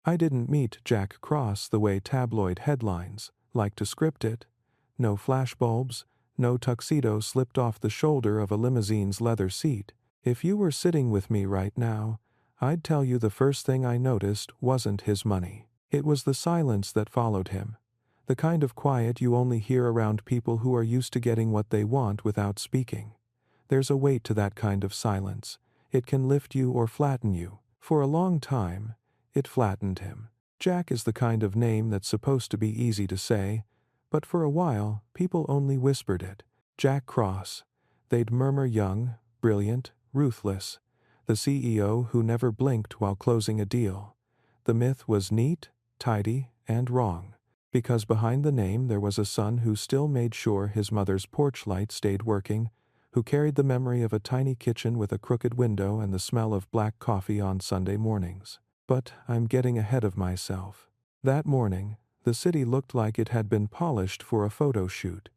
I didn't meet Jack Cross the way tabloid headlines like to script it. No flashbulbs, no tuxedo slipped off the shoulder of a limousine's leather seat. If you were sitting with me right now, I'd tell you the first thing I noticed wasn't his money. It was the silence that followed him. The kind of quiet you only hear around people who are used to getting what they want without speaking. There's a weight to that kind of silence. It can lift you or flatten you. For a long time, it flattened him. Jack is the kind of name that's supposed to be easy to say, but for a while, people only whispered it. Jack Cross. They'd murmur young, brilliant, ruthless. The CEO who never blinked while closing a deal. The myth was neat, tidy, and wrong. Because behind the name there was a son who still made sure his mother's porch light stayed working, who carried the memory of a tiny kitchen with a crooked window and the smell of black coffee on Sunday mornings. But I'm getting ahead of myself. That morning, the city looked like it had been polished for a photo shoot.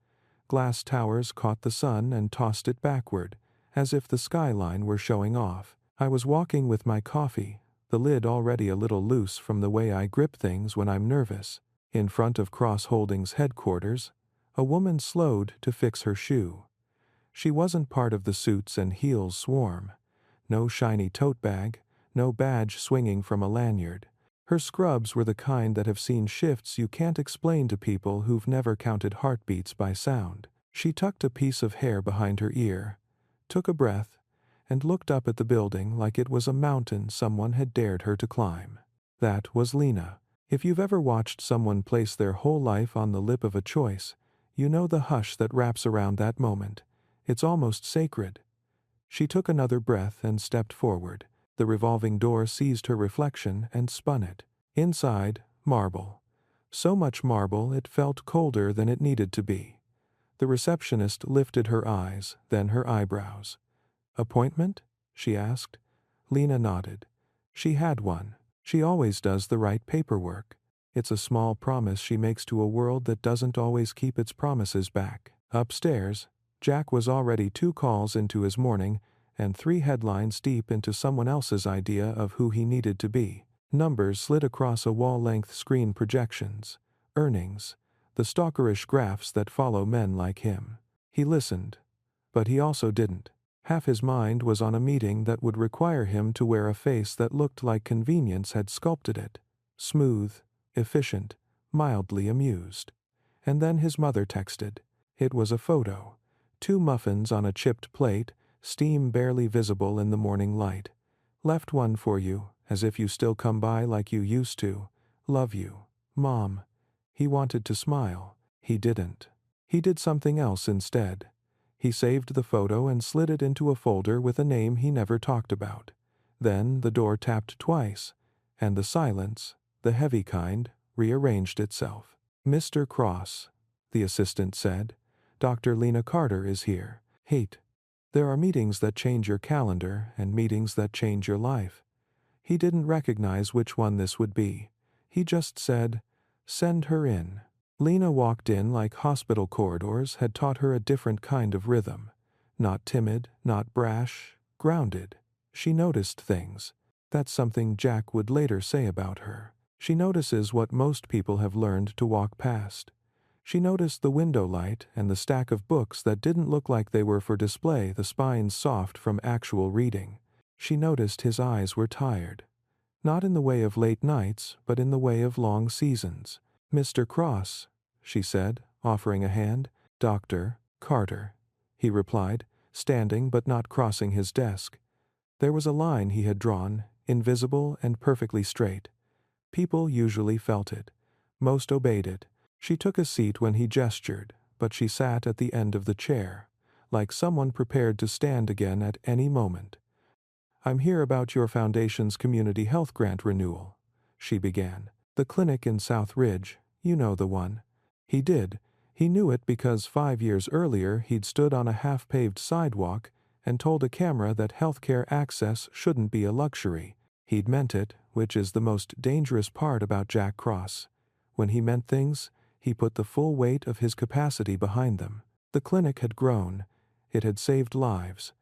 Glass towers caught the sun and tossed it backward, as if the skyline were showing off. I was walking with my coffee, the lid already a little loose from the way I grip things when I'm nervous. In front of Cross Holdings headquarters, a woman slowed to fix her shoe. She wasn't part of the suits and heels swarm. No shiny tote bag, no badge swinging from a lanyard. Her scrubs were the kind that have seen shifts you can't explain to people who've never counted heartbeats by sound. She tucked a piece of hair behind her ear, took a breath, and looked up at the building like it was a mountain someone had dared her to climb. That was Lena. If you've ever watched someone place their whole life on the lip of a choice, you know the hush that wraps around that moment. It's almost sacred. She took another breath and stepped forward. The revolving door seized her reflection and spun it. Inside, marble. So much marble it felt colder than it needed to be. The receptionist lifted her eyes, then her eyebrows. "Appointment?" she asked. Lena nodded. She had one. She always does the right paperwork. It's a small promise she makes to a world that doesn't always keep its promises back. Upstairs, Jack was already 2 calls into his morning and 3 headlines deep into someone else's idea of who he needed to be. Numbers slid across a wall-length screen projections. Earnings. The stalkerish graphs that follow men like him. He listened. But he also didn't. Half his mind was on a meeting that would require him to wear a face that looked like convenience had sculpted it. Smooth, efficient, mildly amused. And then his mother texted. It was a photo. 2 muffins on a chipped plate, steam barely visible in the morning light. Left one for you, as if you still come by like you used to. Love you, Mom. He wanted to smile. He didn't. He did something else instead. He saved the photo and slid it into a folder with a name he never talked about. Then the door tapped twice, and the silence, the heavy kind, rearranged itself. "Mr. Cross," the assistant said, "Dr. Lena Carter is here. Hate. There are meetings that change your calendar and meetings that change your life." He didn't recognize which one this would be. He just said, "Send her in." Lena walked in like hospital corridors had taught her a different kind of rhythm. Not timid, not brash, grounded. She noticed things. That's something Jack would later say about her. She notices what most people have learned to walk past. She noticed the window light and the stack of books that didn't look like they were for display, the spines soft from actual reading. She noticed his eyes were tired. Not in the way of late nights, but in the way of long seasons. "Mr. Cross," she said, offering a hand. "Dr. Carter," he replied, standing but not crossing his desk. There was a line he had drawn, invisible and perfectly straight. People usually felt it. Most obeyed it. She took a seat when he gestured, but she sat at the end of the chair, like someone prepared to stand again at any moment. "I'm here about your foundation's community health grant renewal," she began. "The clinic in South Ridge, you know the one." He did. He knew it because 5 years earlier he'd stood on a half-paved sidewalk and told a camera that healthcare access shouldn't be a luxury. He'd meant it, which is the most dangerous part about Jack Cross. When he meant things, he put the full weight of his capacity behind them. The clinic had grown. It had saved lives.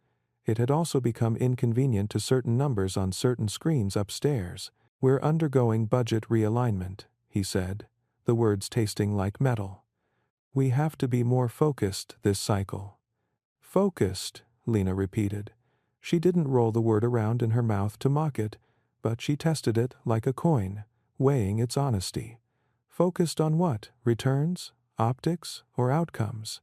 It had also become inconvenient to certain numbers on certain screens upstairs. "We're undergoing budget realignment," he said, the words tasting like metal. "We have to be more focused this cycle." "Focused," Lena repeated. She didn't roll the word around in her mouth to mock it, but she tested it like a coin, weighing its honesty. Focused on what? Returns? Optics? Or outcomes?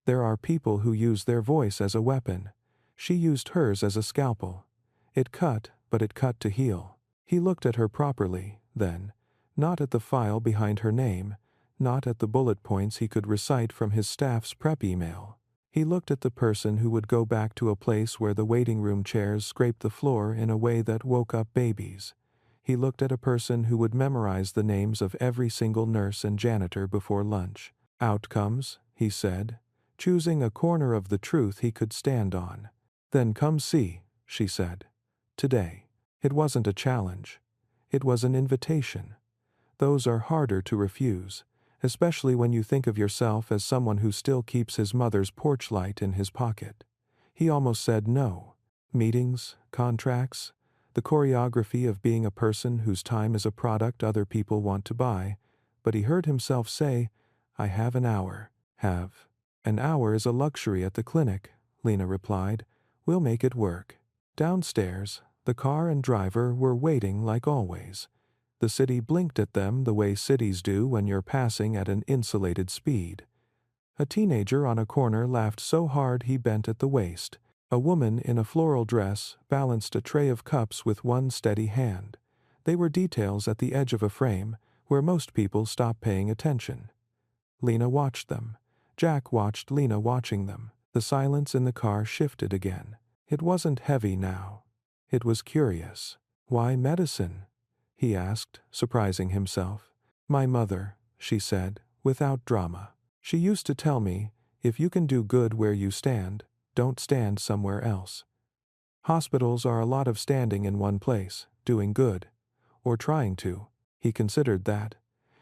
There are people who use their voice as a weapon. She used hers as a scalpel. It cut, but it cut to heal. He looked at her properly, then. Not at the file behind her name, not at the bullet points he could recite from his staff's prep email. He looked at the person who would go back to a place where the waiting room chairs scraped the floor in a way that woke up babies. He looked at a person who would memorize the names of every single nurse and janitor before lunch. "Outcomes," he said, choosing a corner of the truth he could stand on. "Then come see," she said. Today. It wasn't a challenge. It was an invitation. Those are harder to refuse, especially when you think of yourself as someone who still keeps his mother's porch light in his pocket. He almost said no. Meetings, contracts, the choreography of being a person whose time is a product other people want to buy, but he heard himself say, "I have an hour." "Have. An hour is a luxury at the clinic," Lena replied. "We'll make it work." Downstairs, the car and driver were waiting like always. The city blinked at them the way cities do when you're passing at an insulated speed. A teenager on a corner laughed so hard he bent at the waist. A woman in a floral dress balanced a tray of cups with one steady hand. They were details at the edge of a frame, where most people stop paying attention. Lena watched them. Jack watched Lena watching them. The silence in the car shifted again. It wasn't heavy now. It was curious. "Why medicine?" he asked, surprising himself. "My mother," she said, without drama. "She used to tell me, if you can do good where you stand, don't stand somewhere else." Hospitals are a lot of standing in one place, doing good. Or trying to. He considered that.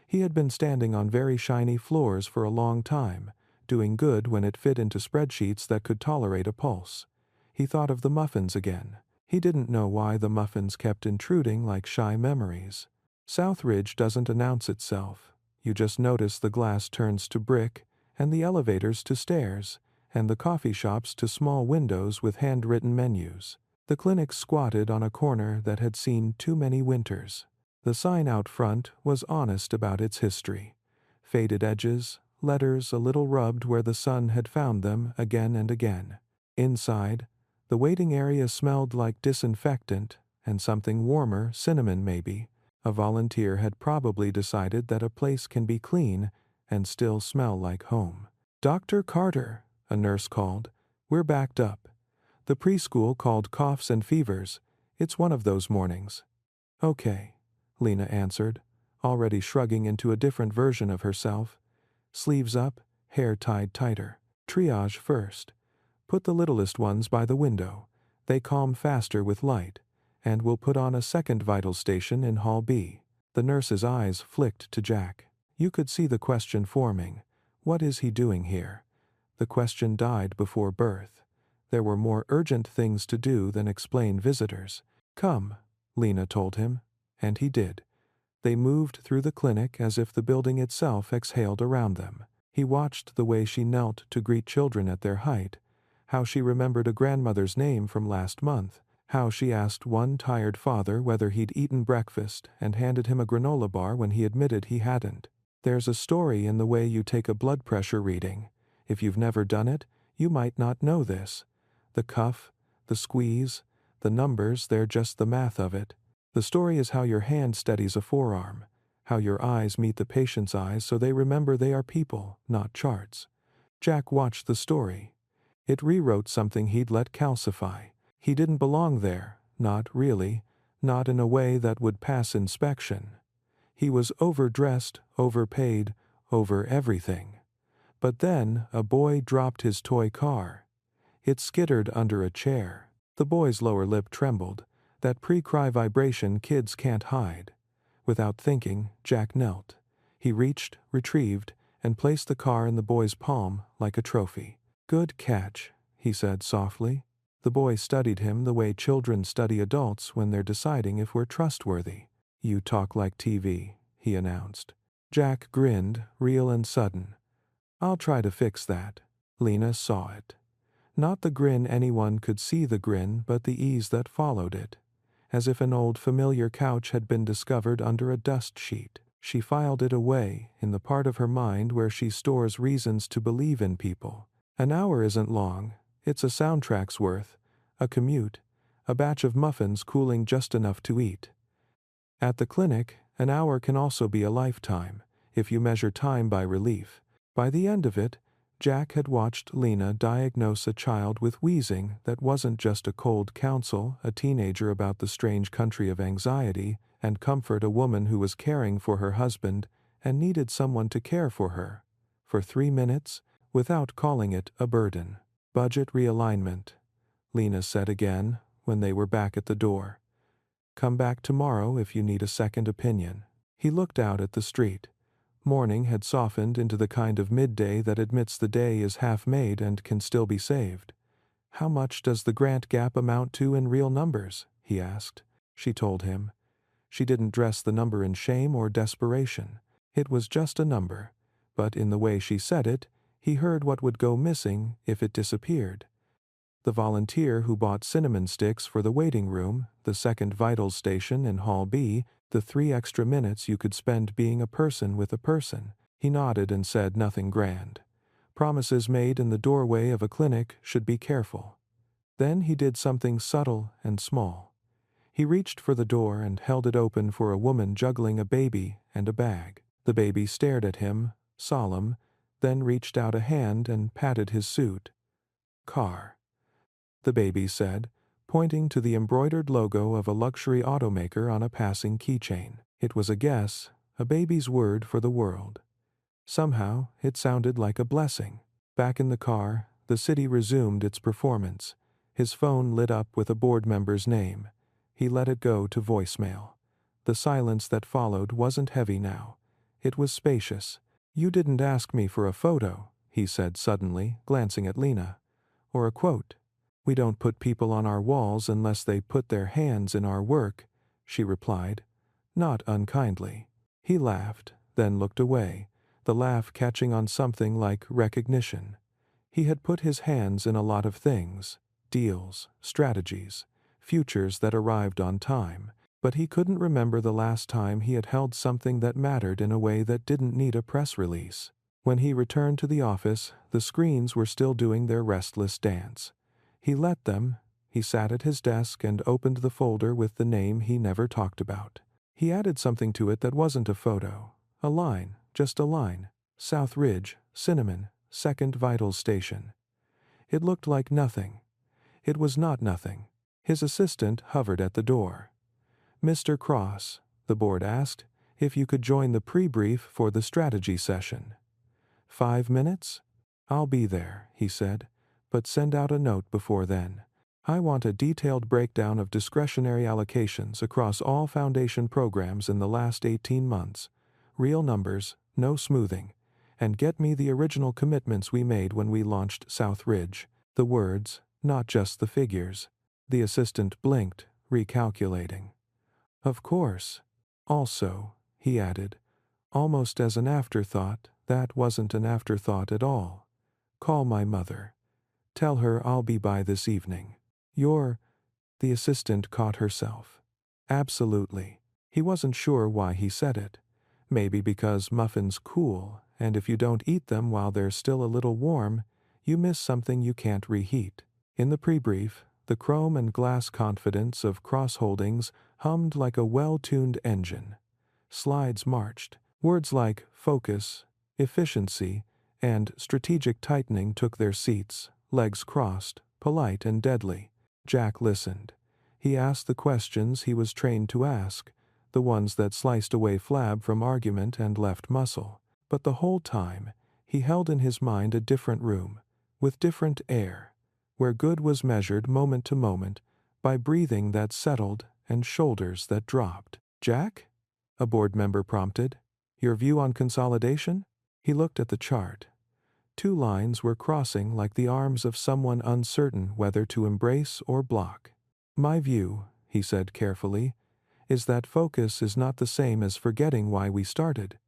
He had been standing on very shiny floors for a long time, doing good when it fit into spreadsheets that could tolerate a pulse. He thought of the muffins again. He didn't know why the muffins kept intruding like shy memories. Southridge doesn't announce itself. You just notice the glass turns to brick, and the elevators to stairs, and the coffee shops to small windows with handwritten menus. The clinic squatted on a corner that had seen too many winters. The sign out front was honest about its history. Faded edges, letters a little rubbed where the sun had found them again and again. Inside, the waiting area smelled like disinfectant and something warmer, cinnamon maybe. A volunteer had probably decided that a place can be clean and still smell like home. "Dr. Carter," a nurse called. "We're backed up. The preschool called coughs and fevers. It's one of those mornings." "Okay," Lena answered, already shrugging into a different version of herself. Sleeves up, hair tied tighter. "Triage first. Put the littlest ones by the window. They calm faster with light. And we'll put on a second vital station in Hall B." The nurse's eyes flicked to Jack. You could see the question forming. What is he doing here? The question died before birth. There were more urgent things to do than explain visitors. "Come," Lena told him. And he did. They moved through the clinic as if the building itself exhaled around them. He watched the way she knelt to greet children at their height, how she remembered a grandmother's name from last month, how she asked one tired father whether he'd eaten breakfast and handed him a granola bar when he admitted he hadn't. There's a story in the way you take a blood pressure reading. If you've never done it, you might not know this. The cuff, the squeeze, the numbers, they're just the math of it. The story is how your hand steadies a forearm, how your eyes meet the patient's eyes so they remember they are people, not charts. Jack watched the story. It rewrote something he'd let calcify. He didn't belong there, not really, not in a way that would pass inspection. He was overdressed, overpaid, over everything. But then a boy dropped his toy car. It skittered under a chair. The boy's lower lip trembled, that pre-cry vibration kids can't hide. Without thinking, Jack knelt. He reached, retrieved, and placed the car in the boy's palm like a trophy. "Good catch," he said softly. The boy studied him the way children study adults when they're deciding if we're trustworthy. "You talk like TV," he announced. Jack grinned, real and sudden. "I'll try to fix that." Lena saw it. Not the grin anyone could see the grin, but the ease that followed it. As if an old familiar couch had been discovered under a dust sheet. She filed it away, in the part of her mind where she stores reasons to believe in people. An hour isn't long, it's a soundtrack's worth, a commute, a batch of muffins cooling just enough to eat. At the clinic, an hour can also be a lifetime, if you measure time by relief. By the end of it, Jack had watched Lena diagnose a child with wheezing that wasn't just a cold counsel a teenager about the strange country of anxiety, and comfort a woman who was caring for her husband and needed someone to care for her. For 3 minutes, without calling it a burden. "Budget realignment," Lena said again, when they were back at the door. "Come back tomorrow if you need a second opinion." He looked out at the street. Morning had softened into the kind of midday that admits the day is half-made and can still be saved. "How much does the grant gap amount to in real numbers?" he asked. She told him. She didn't dress the number in shame or desperation. It was just a number. But in the way she said it, he heard what would go missing if it disappeared. The volunteer who bought cinnamon sticks for the waiting room, the second vitals station in Hall B, the 3 extra minutes you could spend being a person with a person. He nodded and said nothing grand. Promises made in the doorway of a clinic should be careful. Then he did something subtle and small. He reached for the door and held it open for a woman juggling a baby and a bag. The baby stared at him, solemn, then reached out a hand and patted his suit. "Car," the baby said, pointing to the embroidered logo of a luxury automaker on a passing keychain. It was a guess, a baby's word for the world. Somehow, it sounded like a blessing. Back in the car, the city resumed its performance. His phone lit up with a board member's name. He let it go to voicemail. The silence that followed wasn't heavy now. It was spacious. "You didn't ask me for a photo," he said suddenly, glancing at Lena. "Or a quote. We don't put people on our walls unless they put their hands in our work," she replied, not unkindly. He laughed, then looked away, the laugh catching on something like recognition. He had put his hands in a lot of things, deals, strategies, futures that arrived on time, but he couldn't remember the last time he had held something that mattered in a way that didn't need a press release. When he returned to the office, the screens were still doing their restless dance. He let them. He sat at his desk and opened the folder with the name he never talked about. He added something to it that wasn't a photo. A line, just a line. "South Ridge, Cinnamon, Second Vitals Station." It looked like nothing. It was not nothing. His assistant hovered at the door. "Mr. Cross," the board asked, "if you could join the pre-brief for the strategy session." 5 minutes? "I'll be there," he said, "but send out a note before then. I want a detailed breakdown of discretionary allocations across all foundation programs in the last 18 months. Real numbers, no smoothing. And get me the original commitments we made when we launched South Ridge. The words, not just the figures." The assistant blinked, recalculating. "Of course. Also," he added, almost as an afterthought, that wasn't an afterthought at all. "Call my mother. Tell her I'll be by this evening." The assistant caught herself. Absolutely. He wasn't sure why he said it. Maybe because muffins cool, and if you don't eat them while they're still a little warm, you miss something you can't reheat. In the pre-brief, the chrome and glass confidence of Cross Holdings hummed like a well-tuned engine. Slides marched. Words like focus, efficiency, and strategic tightening took their seats, legs crossed, polite and deadly. Jack listened. He asked the questions he was trained to ask, the ones that sliced away flab from argument and left muscle. But the whole time, he held in his mind a different room, with different air, where good was measured moment to moment by breathing that settled and shoulders that dropped. "Jack?" a board member prompted. "Your view on consolidation?" He looked at the chart. 2 lines were crossing like the arms of someone uncertain whether to embrace or block. "My view," he said carefully, is that focus is not the same as forgetting why we started.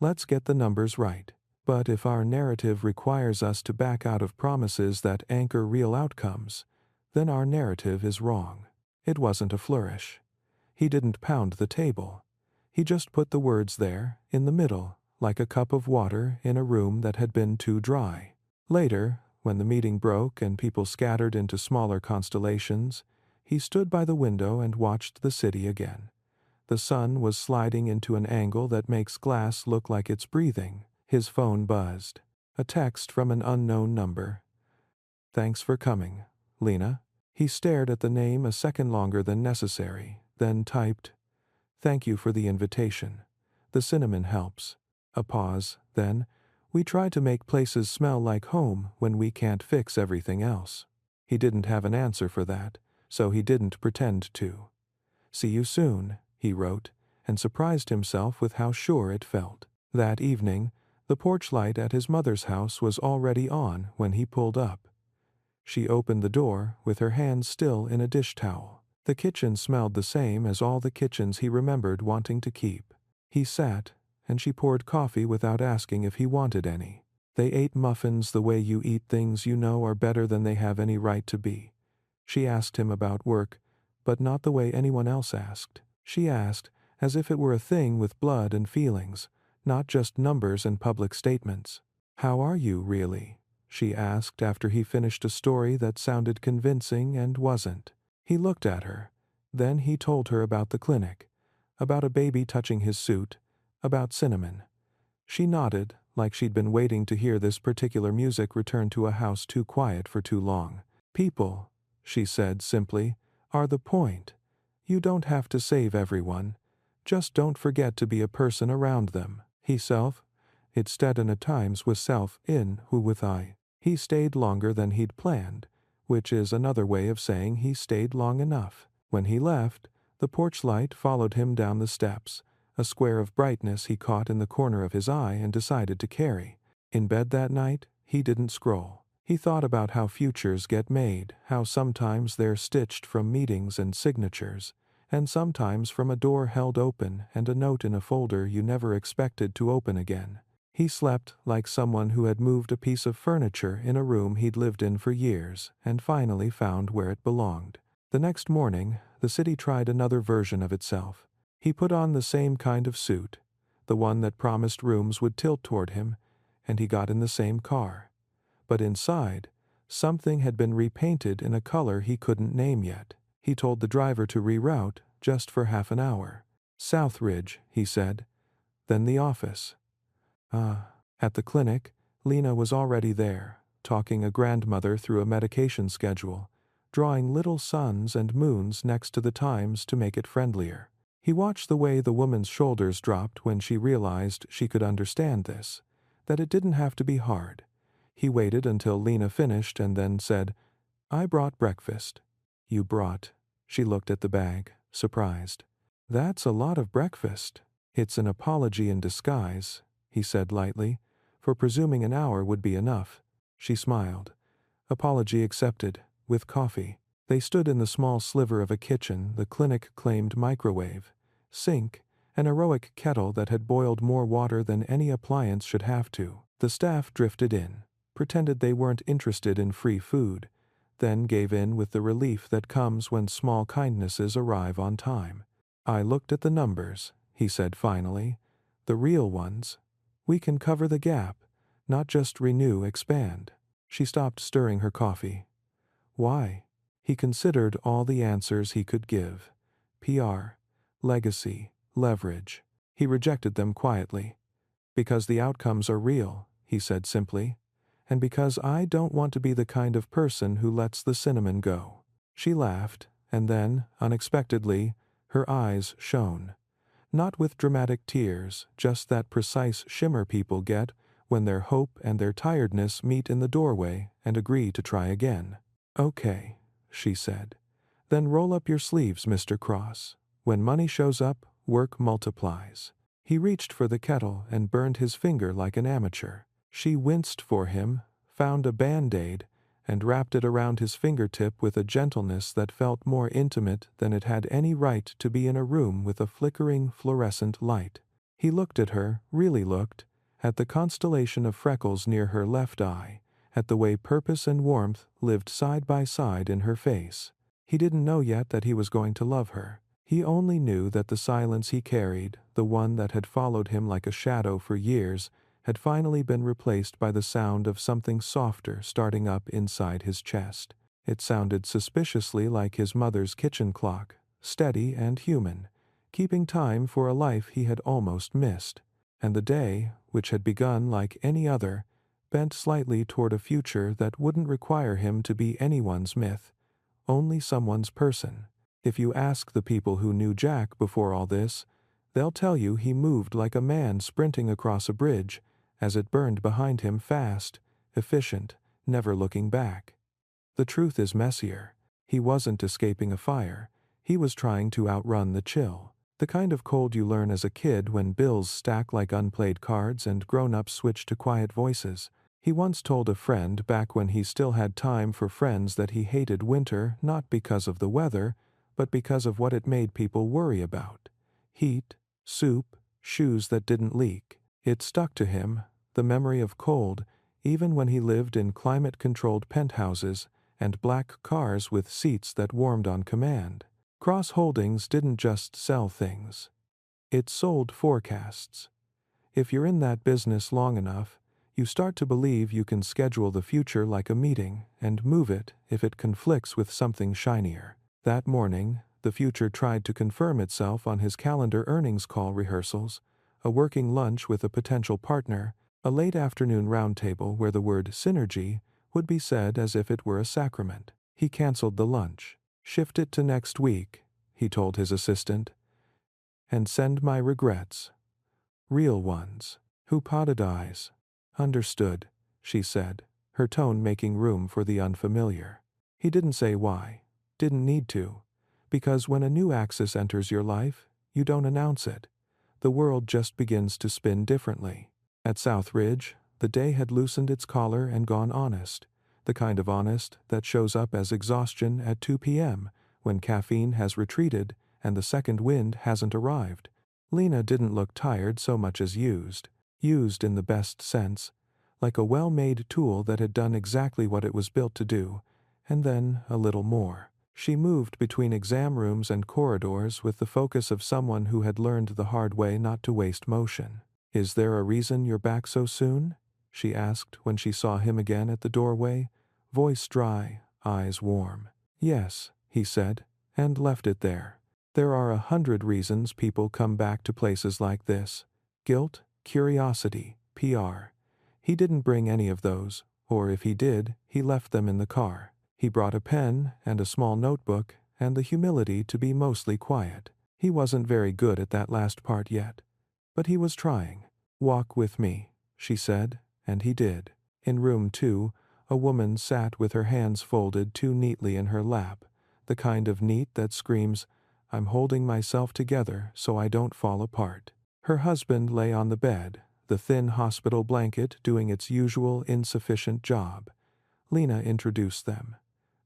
Let's get the numbers right. But if our narrative requires us to back out of promises that anchor real outcomes, then our narrative is wrong. It wasn't a flourish. He didn't pound the table. He just put the words there, in the middle, like a cup of water in a room that had been too dry. Later, when the meeting broke and people scattered into smaller constellations, he stood by the window and watched the city again. The sun was sliding into an angle that makes glass look like it's breathing. His phone buzzed. A text from an unknown number. "Thanks for coming, Lena." He stared at the name a second longer than necessary, then typed, "Thank you for the invitation. The cinnamon helps." A pause, then, "We try to make places smell like home when we can't fix everything else." He didn't have an answer for that, so he didn't pretend to. "See you soon," he wrote, and surprised himself with how sure it felt. That evening, the porch light at his mother's house was already on when he pulled up. She opened the door, with her hands still in a dish towel. The kitchen smelled the same as all the kitchens he remembered wanting to keep. He sat, and she poured coffee without asking if he wanted any. They ate muffins the way you eat things you know are better than they have any right to be. She asked him about work, but not the way anyone else asked. She asked, as if it were a thing with blood and feelings, not just numbers and public statements. "How are you, really?" she asked after he finished a story that sounded convincing and wasn't. He looked at her. Then he told her about the clinic, about a baby touching his suit, about cinnamon. She nodded, like she'd been waiting to hear this particular music return to a house too quiet for too long. "People," she said simply, "are the point. You don't have to save everyone. Just don't forget to be a person around them." He self, instead and at times with self in who with I. He stayed longer than he'd planned, which is another way of saying he stayed long enough. When he left, the porch light followed him down the steps, a square of brightness he caught in the corner of his eye and decided to carry. In bed that night, he didn't scroll. He thought about how futures get made, how sometimes they're stitched from meetings and signatures, and sometimes from a door held open and a note in a folder you never expected to open again. He slept like someone who had moved a piece of furniture in a room he'd lived in for years and finally found where it belonged. The next morning, the city tried another version of itself. He put on the same kind of suit, the one that promised rooms would tilt toward him, and he got in the same car. But inside, something had been repainted in a color he couldn't name yet. He told the driver to reroute, just for half an hour. "Southridge," he said. Then the office. At the clinic, Lena was already there, talking a grandmother through a medication schedule, drawing little suns and moons next to the times to make it friendlier. He watched the way the woman's shoulders dropped when she realized she could understand this, that it didn't have to be hard. He waited until Lena finished and then said, "I brought breakfast." "You brought?" She looked at the bag, surprised. "That's a lot of breakfast." "It's an apology in disguise," he said lightly, "for presuming an hour would be enough." She smiled. Apology accepted, with coffee. They stood in the small sliver of a kitchen the clinic claimed microwave, sink, an heroic kettle that had boiled more water than any appliance should have to. The staff drifted in, pretended they weren't interested in free food, then gave in with the relief that comes when small kindnesses arrive on time. "I looked at the numbers," he said finally. "The real ones. We can cover the gap, not just renew, expand." She stopped stirring her coffee. "Why?" He considered all the answers he could give. PR, legacy, leverage. He rejected them quietly. "Because the outcomes are real," he said simply. "And because I don't want to be the kind of person who lets the cinnamon go." She laughed, and then, unexpectedly, her eyes shone. Not with dramatic tears, just that precise shimmer people get when their hope and their tiredness meet in the doorway and agree to try again. "Okay," she said. "Then roll up your sleeves, Mr. Cross. When money shows up, work multiplies." He reached for the kettle and burned his finger like an amateur. She winced for him, found a Band-Aid, and wrapped it around his fingertip with a gentleness that felt more intimate than it had any right to be in a room with a flickering fluorescent light. He looked at her, really looked, at the constellation of freckles near her left eye, at the way purpose and warmth lived side by side in her face. He didn't know yet that he was going to love her. He only knew that the silence he carried, the one that had followed him like a shadow for years, had finally been replaced by the sound of something softer starting up inside his chest. It sounded suspiciously like his mother's kitchen clock, steady and human, keeping time for a life he had almost missed. And the day, which had begun like any other, bent slightly toward a future that wouldn't require him to be anyone's myth, only someone's person. If you ask the people who knew Jack before all this, they'll tell you he moved like a man sprinting across a bridge, as it burned behind him fast, efficient, never looking back. The truth is messier. He wasn't escaping a fire. He was trying to outrun the chill. The kind of cold you learn as a kid when bills stack like unplayed cards and grown-ups switch to quiet voices. He once told a friend back when he still had time for friends that he hated winter not because of the weather, but because of what it made people worry about. Heat, soup, shoes that didn't leak. It stuck to him, the memory of cold, even when he lived in climate-controlled penthouses and black cars with seats that warmed on command. Cross Holdings didn't just sell things. It sold forecasts. If you're in that business long enough, you start to believe you can schedule the future like a meeting and move it if it conflicts with something shinier. That morning, the future tried to confirm itself on his calendar: earnings call rehearsals, a working lunch with a potential partner, a late afternoon roundtable where the word synergy would be said as if it were a sacrament. He canceled the lunch. "Shift it to next week," he told his assistant, "and send my regrets. Real ones." "Who potted eyes?" "Understood," she said, her tone making room for the unfamiliar. He didn't say why. Didn't need to. Because when a new axis enters your life, you don't announce it. The world just begins to spin differently. At South Ridge, the day had loosened its collar and gone honest. The kind of honest that shows up as exhaustion at 2 p.m. when caffeine has retreated and the second wind hasn't arrived. Lena didn't look tired so much as used. Used in the best sense. Like a well-made tool that had done exactly what it was built to do, and then a little more. She moved between exam rooms and corridors with the focus of someone who had learned the hard way not to waste motion. "Is there a reason you're back so soon?" she asked when she saw him again at the doorway, voice dry, eyes warm. "Yes," he said, and left it there. There are 100 reasons people come back to places like this. Guilt, curiosity, PR. He didn't bring any of those, or if he did, he left them in the car. He brought a pen and a small notebook and the humility to be mostly quiet. He wasn't very good at that last part yet. But he was trying. "Walk with me," she said, and he did. In room 2, a woman sat with her hands folded too neatly in her lap, the kind of neat that screams, "I'm holding myself together so I don't fall apart." Her husband lay on the bed, the thin hospital blanket doing its usual insufficient job. Lena introduced them.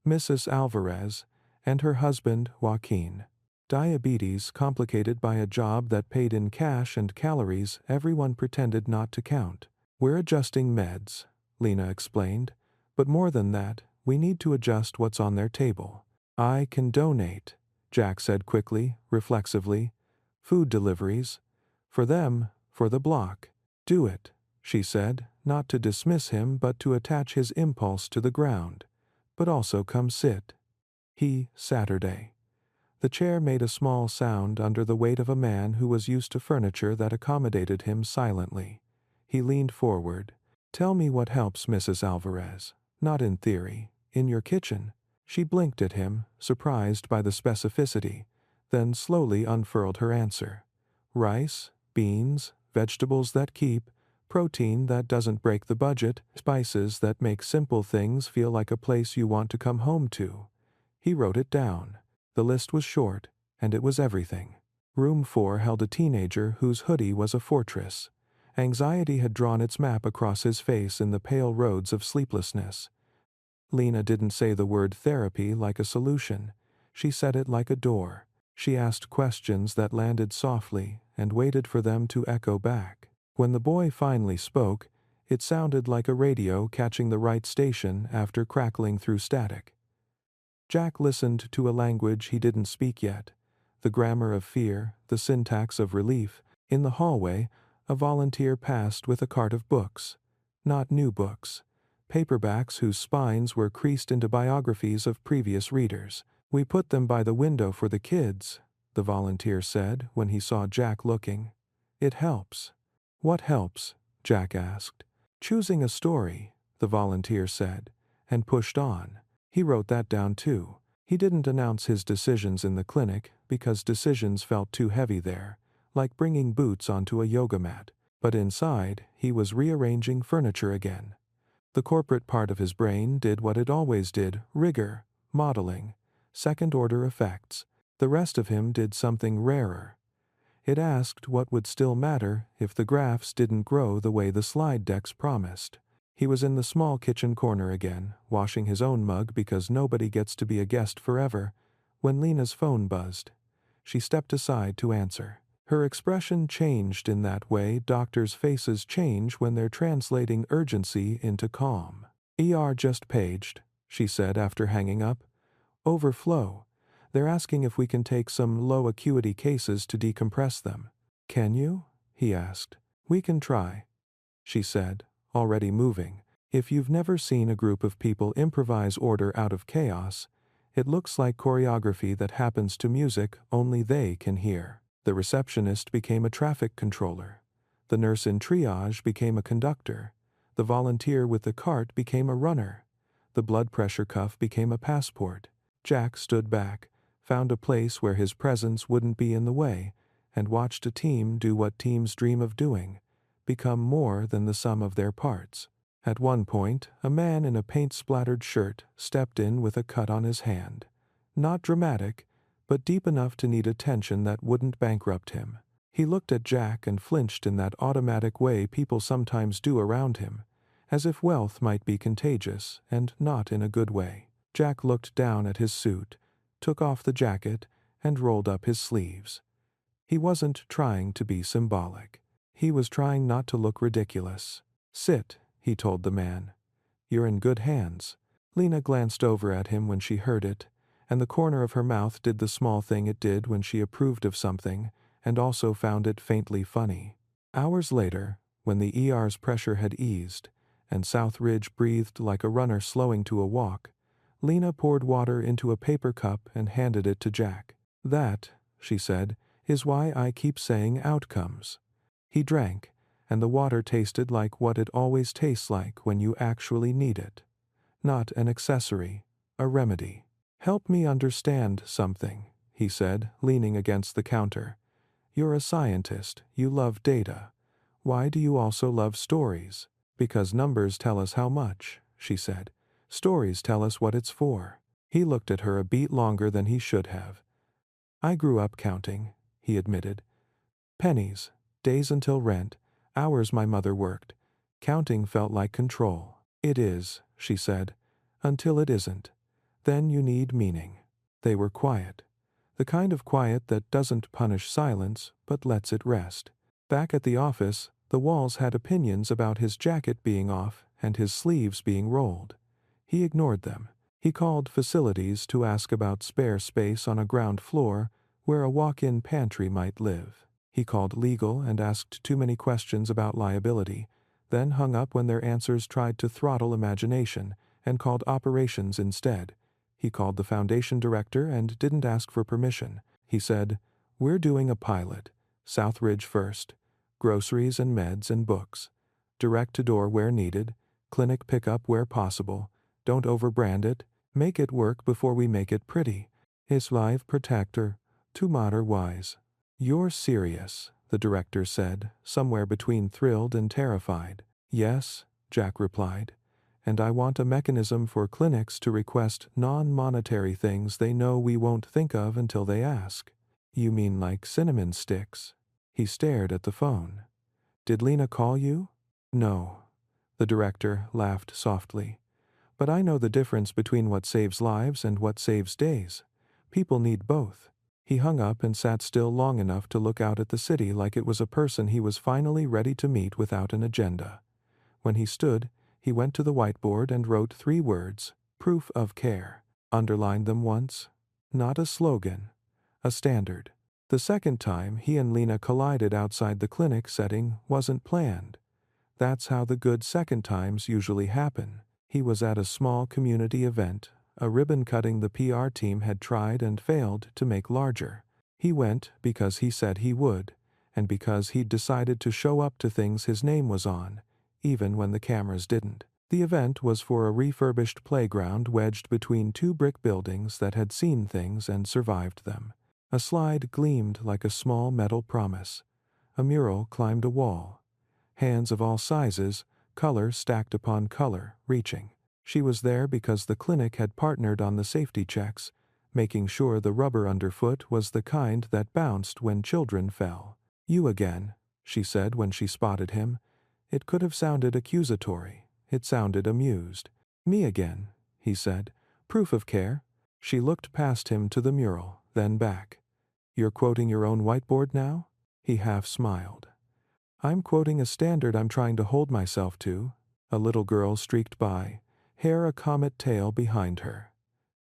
Mrs. Alvarez, and her husband, Joaquin. Diabetes complicated by a job that paid in cash and calories everyone pretended not to count. "We're adjusting meds," Lena explained, "but more than that, we need to adjust what's on their table." "I can donate," Jack said quickly, reflexively. "Food deliveries. For them, for the block." "Do it," she said, not to dismiss him but to attach his impulse to the ground. "But also come sit." Saturday. The chair made a small sound under the weight of a man who was used to furniture that accommodated him silently. He leaned forward. "Tell me what helps, Mrs. Alvarez. Not in theory. In your kitchen." She blinked at him, surprised by the specificity, then slowly unfurled her answer. "Rice, beans, vegetables that keep, protein that doesn't break the budget, spices that make simple things feel like a place you want to come home to." He wrote it down. The list was short, and it was everything. Room 4 held a teenager whose hoodie was a fortress. Anxiety had drawn its map across his face in the pale roads of sleeplessness. Lena didn't say the word therapy like a solution. She said it like a door. She asked questions that landed softly and waited for them to echo back. When the boy finally spoke, it sounded like a radio catching the right station after crackling through static. Jack listened to a language he didn't speak yet, the grammar of fear, the syntax of relief. In the hallway, a volunteer passed with a cart of books. Not new books. Paperbacks whose spines were creased into biographies of previous readers. "We put them by the window for the kids," the volunteer said when he saw Jack looking. "It helps." "What helps?" Jack asked. "Choosing a story," the volunteer said, and pushed on. He wrote that down too. He didn't announce his decisions in the clinic because decisions felt too heavy there, like bringing boots onto a yoga mat. But inside, he was rearranging furniture again. The corporate part of his brain did what it always did: rigor, modeling, second-order effects. The rest of him did something rarer. It asked what would still matter if the graphs didn't grow the way the slide decks promised. He was in the small kitchen corner again, washing his own mug because nobody gets to be a guest forever, when Lena's phone buzzed. She stepped aside to answer. Her expression changed in that way doctors' faces change when they're translating urgency into calm. "ER just paged," she said after hanging up. "Overflow. They're asking if we can take some low-acuity cases to decompress them." "Can you?" he asked. "We can try," she said, already moving. If you've never seen a group of people improvise order out of chaos, it looks like choreography that happens to music only they can hear. The receptionist became a traffic controller. The nurse in triage became a conductor. The volunteer with the cart became a runner. The blood pressure cuff became a passport. Jack stood back, found a place where his presence wouldn't be in the way, and watched a team do what teams dream of doing: become more than the sum of their parts. At one point, a man in a paint-splattered shirt stepped in with a cut on his hand. Not dramatic, but deep enough to need attention that wouldn't bankrupt him. He looked at Jack and flinched in that automatic way people sometimes do around him, as if wealth might be contagious, and not in a good way. Jack looked down at his suit, took off the jacket, and rolled up his sleeves. He wasn't trying to be symbolic. He was trying not to look ridiculous. "Sit," he told the man. "You're in good hands." Lena glanced over at him when she heard it, and the corner of her mouth did the small thing it did when she approved of something, and also found it faintly funny. Hours later, when the ER's pressure had eased, and South Ridge breathed like a runner slowing to a walk, Lena poured water into a paper cup and handed it to Jack. "That," she said, "is why I keep saying outcomes." He drank, and the water tasted like what it always tastes like when you actually need it. Not an accessory, a remedy. "Help me understand something," he said, leaning against the counter. "You're a scientist, you love data. Why do you also love stories?" "Because numbers tell us how much," she said. "Stories tell us what it's for." He looked at her a beat longer than he should have. "I grew up counting," he admitted. "Pennies, days until rent, hours my mother worked. Counting felt like control." "It is," she said, "until it isn't. Then you need meaning." They were quiet. The kind of quiet that doesn't punish silence, but lets it rest. Back at the office, the walls had opinions about his jacket being off and his sleeves being rolled. He ignored them. He called facilities to ask about spare space on a ground floor where a walk-in pantry might live. He called legal and asked too many questions about liability, then hung up when their answers tried to throttle imagination, and called operations instead. He called the foundation director and didn't ask for permission. He said, "We're doing a pilot. Southridge first. Groceries and meds and books. Direct-to-door where needed. Clinic pickup where possible. Don't overbrand it. Make it work before we make it pretty. It's live protector. To matter wise." "You're serious," the director said, somewhere between thrilled and terrified. "Yes," Jack replied. "And I want a mechanism for clinics to request non-monetary things they know we won't think of until they ask." "You mean like cinnamon sticks?" He stared at the phone. "Did Lena call you?" "No." The director laughed softly. But I know the difference between what saves lives and what saves days. People need both. He hung up and sat still long enough to look out at the city like it was a person he was finally ready to meet without an agenda. When he stood, he went to the whiteboard and wrote 3 words, proof of care. Underlined them once. Not a slogan. A standard. The second time he and Lena collided outside the clinic setting wasn't planned. That's how the good second times usually happen. He was at a small community event, a ribbon cutting the PR team had tried and failed to make larger. He went because he said he would, and because he'd decided to show up to things his name was on, even when the cameras didn't. The event was for a refurbished playground wedged between 2 brick buildings that had seen things and survived them. A slide gleamed like a small metal promise. A mural climbed a wall. Hands of all sizes, color stacked upon color, reaching. She was there because the clinic had partnered on the safety checks, making sure the rubber underfoot was the kind that bounced when children fell. "You again," she said when she spotted him. It could have sounded accusatory. It sounded amused. "Me again," he said. "Proof of care." She looked past him to the mural, then back. "You're quoting your own whiteboard now?" He half smiled. "I'm quoting a standard I'm trying to hold myself to." A little girl streaked by, hair a comet tail behind her.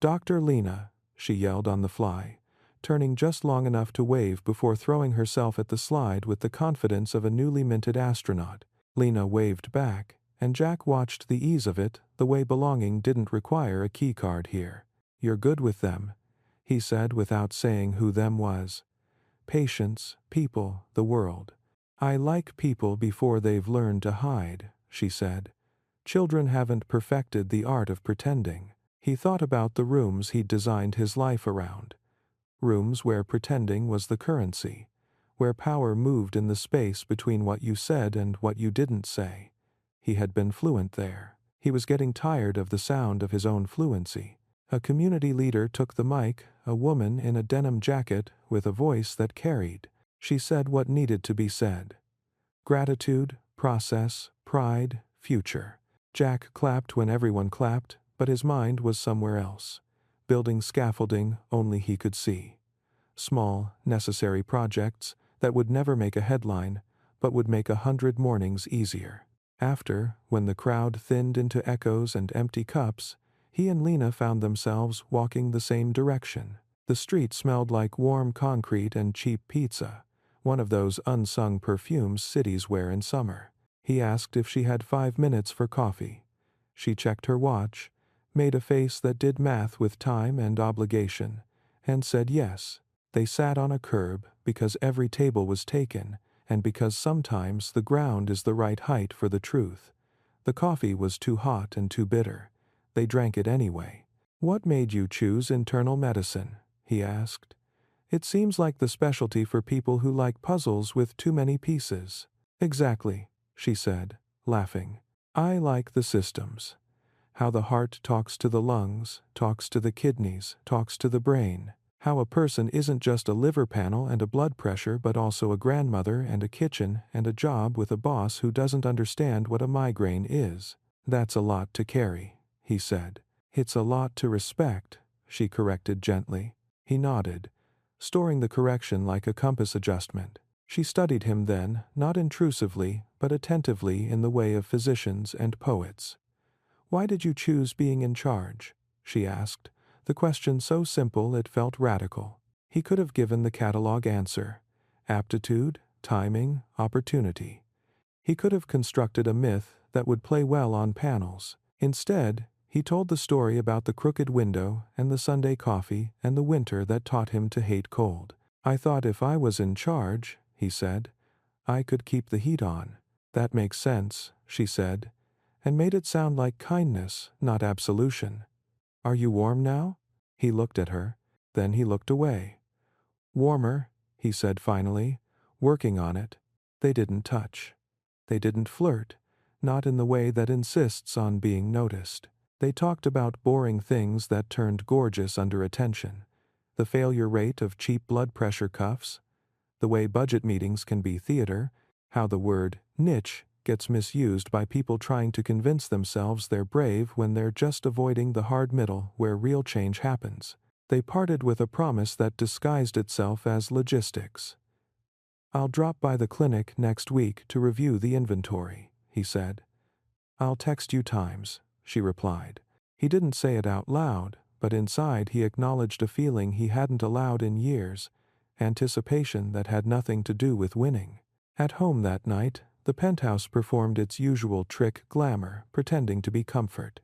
"Dr. Lena," she yelled on the fly, turning just long enough to wave before throwing herself at the slide with the confidence of a newly minted astronaut. Lena waved back, and Jack watched the ease of it, the way belonging didn't require a key card here. "You're good with them," he said without saying who them was. "Patients, people, the world." "I like people before they've learned to hide," she said. "Children haven't perfected the art of pretending." He thought about the rooms he'd designed his life around. Rooms where pretending was the currency, where power moved in the space between what you said and what you didn't say. He had been fluent there. He was getting tired of the sound of his own fluency. A community leader took the mic, a woman in a denim jacket with a voice that carried. She said what needed to be said. Gratitude, process, pride, future. Jack clapped when everyone clapped, but his mind was somewhere else. Building scaffolding only he could see. Small, necessary projects that would never make a headline, but would make 100 mornings easier. After, when the crowd thinned into echoes and empty cups, he and Lena found themselves walking the same direction. The street smelled like warm concrete and cheap pizza, one of those unsung perfumes cities wear in summer. He asked if she had 5 minutes for coffee. She checked her watch, made a face that did math with time and obligation, and said yes. They sat on a curb because every table was taken, and because sometimes the ground is the right height for the truth. The coffee was too hot and too bitter. They drank it anyway. "What made you choose internal medicine?" he asked. "It seems like the specialty for people who like puzzles with too many pieces." "Exactly," she said, laughing. "I like the systems. How the heart talks to the lungs, talks to the kidneys, talks to the brain. How a person isn't just a liver panel and a blood pressure but also a grandmother and a kitchen and a job with a boss who doesn't understand what a migraine is. That's a lot to carry," he said. "It's a lot to respect," she corrected gently. He nodded, storing the correction like a compass adjustment. She studied him then, not intrusively, but attentively in the way of physicians and poets. "Why did you choose being in charge?" she asked, the question so simple it felt radical. He could have given the catalog answer. Aptitude, timing, opportunity. He could have constructed a myth that would play well on panels. Instead, he told the story about the crooked window and the Sunday coffee and the winter that taught him to hate cold. "I thought if I was in charge," he said, "I could keep the heat on." "That makes sense," she said, and made it sound like kindness, not absolution. "Are you warm now?" He looked at her. Then he looked away. "Warmer," he said finally, "working on it." They didn't touch. They didn't flirt, not in the way that insists on being noticed. They talked about boring things that turned gorgeous under attention. The failure rate of cheap blood pressure cuffs. The way budget meetings can be theater. How the word niche gets misused by people trying to convince themselves they're brave when they're just avoiding the hard middle where real change happens. They parted with a promise that disguised itself as logistics. "I'll drop by the clinic next week to review the inventory," he said. "I'll text you times," she replied. He didn't say it out loud, but inside he acknowledged a feeling he hadn't allowed in years, anticipation that had nothing to do with winning. At home that night, the penthouse performed its usual trick glamour, pretending to be comfort.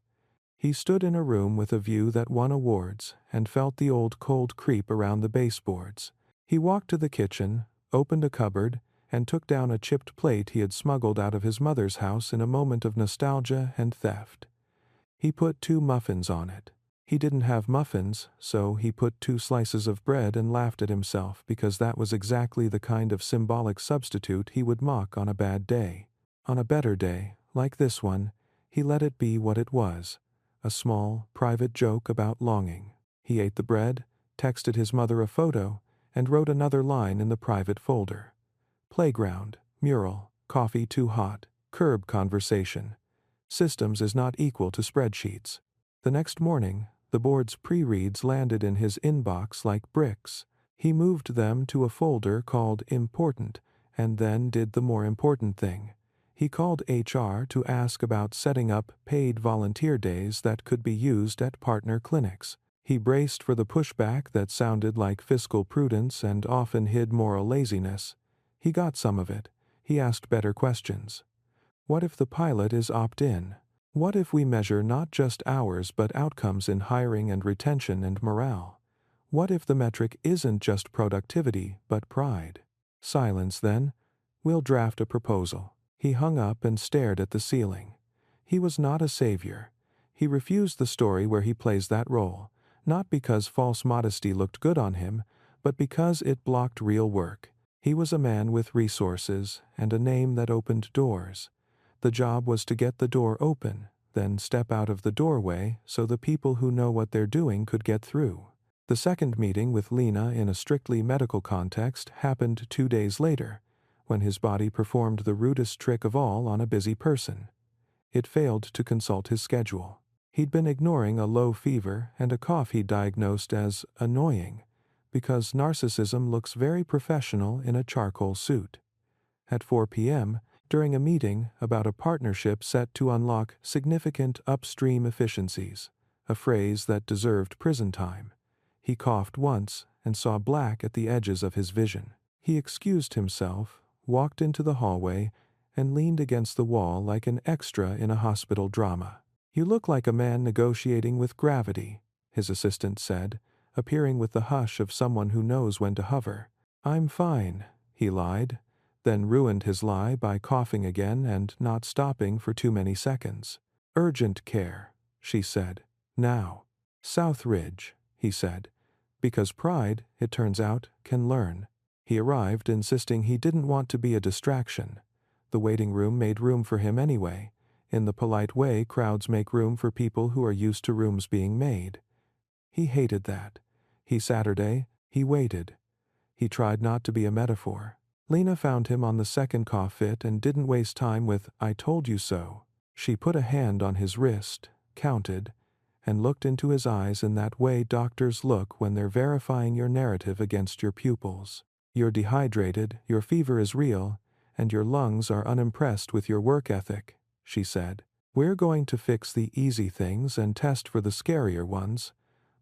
He stood in a room with a view that won awards and felt the old cold creep around the baseboards. He walked to the kitchen, opened a cupboard, and took down a chipped plate he had smuggled out of his mother's house in a moment of nostalgia and theft. He put 2 muffins on it. He didn't have muffins, so he put 2 slices of bread and laughed at himself because that was exactly the kind of symbolic substitute he would mock on a bad day. On a better day, like this one, he let it be what it was, a small, private joke about longing. He ate the bread, texted his mother a photo, and wrote another line in the private folder. Playground, mural, coffee too hot, curb conversation. Systems is not equal to spreadsheets. The next morning, the board's pre-reads landed in his inbox like bricks. He moved them to a folder called Important, and then did the more important thing. He called HR to ask about setting up paid volunteer days that could be used at partner clinics. He braced for the pushback that sounded like fiscal prudence and often hid moral laziness. He got some of it. He asked better questions. What if the pilot is opt-in? What if we measure not just hours but outcomes in hiring and retention and morale? What if the metric isn't just productivity but pride? Silence then. We'll draft a proposal. He hung up and stared at the ceiling. He was not a savior. He refused the story where he plays that role, not because false modesty looked good on him, but because it blocked real work. He was a man with resources and a name that opened doors. The job was to get the door open, then step out of the doorway so the people who know what they're doing could get through. The second meeting with Lena in a strictly medical context happened 2 days later, when his body performed the rudest trick of all on a busy person. It failed to consult his schedule. He'd been ignoring a low fever and a cough he diagnosed as annoying, because narcissism looks very professional in a charcoal suit. At 4 p.m., during a meeting about a partnership set to unlock significant upstream efficiencies, a phrase that deserved prison time, he coughed once and saw black at the edges of his vision. He excused himself, walked into the hallway, and leaned against the wall like an extra in a hospital drama. "You look like a man negotiating with gravity," his assistant said, appearing with the hush of someone who knows when to hover. "I'm fine," he lied, then ruined his lie by coughing again and not stopping for too many seconds. "Urgent care," she said. "Now." "Southridge," he said, because pride, it turns out, can learn. He arrived insisting he didn't want to be a distraction. The waiting room made room for him anyway. In the polite way crowds make room for people who are used to rooms being made. He hated that. He waited. He tried not to be a metaphor. Lena found him on the second cough fit and didn't waste time with, "I told you so." She put a hand on his wrist, counted, and looked into his eyes in that way doctors look when they're verifying your narrative against your pupils. "You're dehydrated, your fever is real, and your lungs are unimpressed with your work ethic," she said. "We're going to fix the easy things and test for the scarier ones,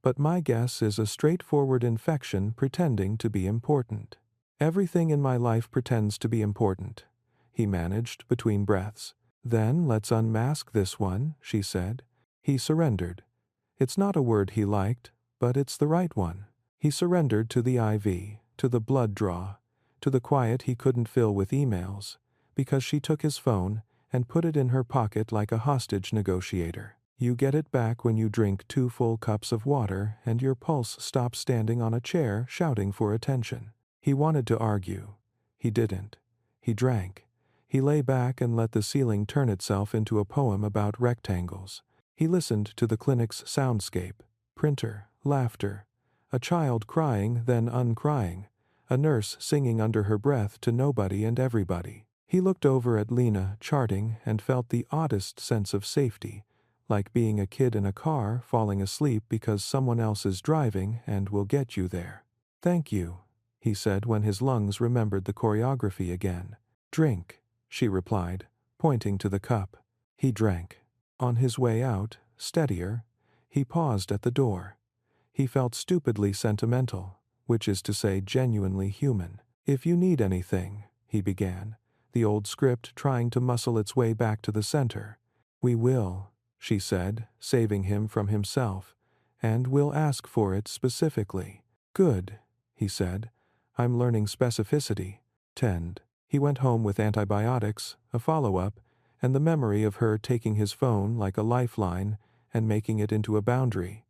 but my guess is a straightforward infection pretending to be important." "Everything in my life pretends to be important," he managed between breaths. "Then let's unmask this one," she said. He surrendered. It's not a word he liked, but it's the right one. He surrendered to the IV, to the blood draw, to the quiet he couldn't fill with emails, because she took his phone and put it in her pocket like a hostage negotiator. You get it back when you drink 2 full cups of water and your pulse stops standing on a chair shouting for attention. He wanted to argue. He didn't. He drank. He lay back and let the ceiling turn itself into a poem about rectangles. He listened to the clinic's soundscape, printer, laughter, a child crying then uncrying, a nurse singing under her breath to nobody and everybody. He looked over at Lena charting and felt the oddest sense of safety, like being a kid in a car falling asleep because someone else is driving and will get you there. "Thank you," he said when his lungs remembered the choreography again. "Drink," she replied, pointing to the cup. He drank. On his way out, steadier, he paused at the door. He felt stupidly sentimental, which is to say genuinely human. "If you need anything," he began, the old script trying to muscle its way back to the center. "We will," she said, saving him from himself, "and we'll ask for it specifically." "Good," he said. "I'm learning specificity." Tend. He went home with antibiotics, a follow-up, and the memory of her taking his phone like a lifeline and making it into a boundary.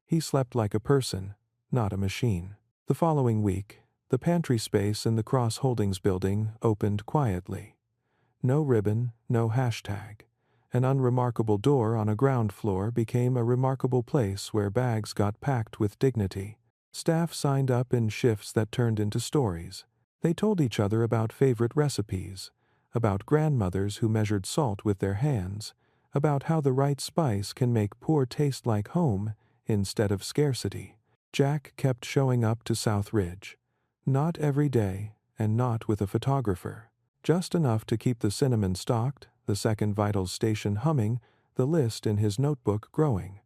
He slept like a person, not a machine. The following week, the pantry space in the Cross Holdings building opened quietly. No ribbon, no hashtag. An unremarkable door on a ground floor became a remarkable place where bags got packed with dignity. Staff signed up in shifts that turned into stories. They told each other about favorite recipes, about grandmothers who measured salt with their hands, about how the right spice can make poor taste like home instead of scarcity. Jack kept showing up to South Ridge. Not every day, and not with a photographer. Just enough to keep the cinnamon stocked, the second Vitals station humming, the list in his notebook growing.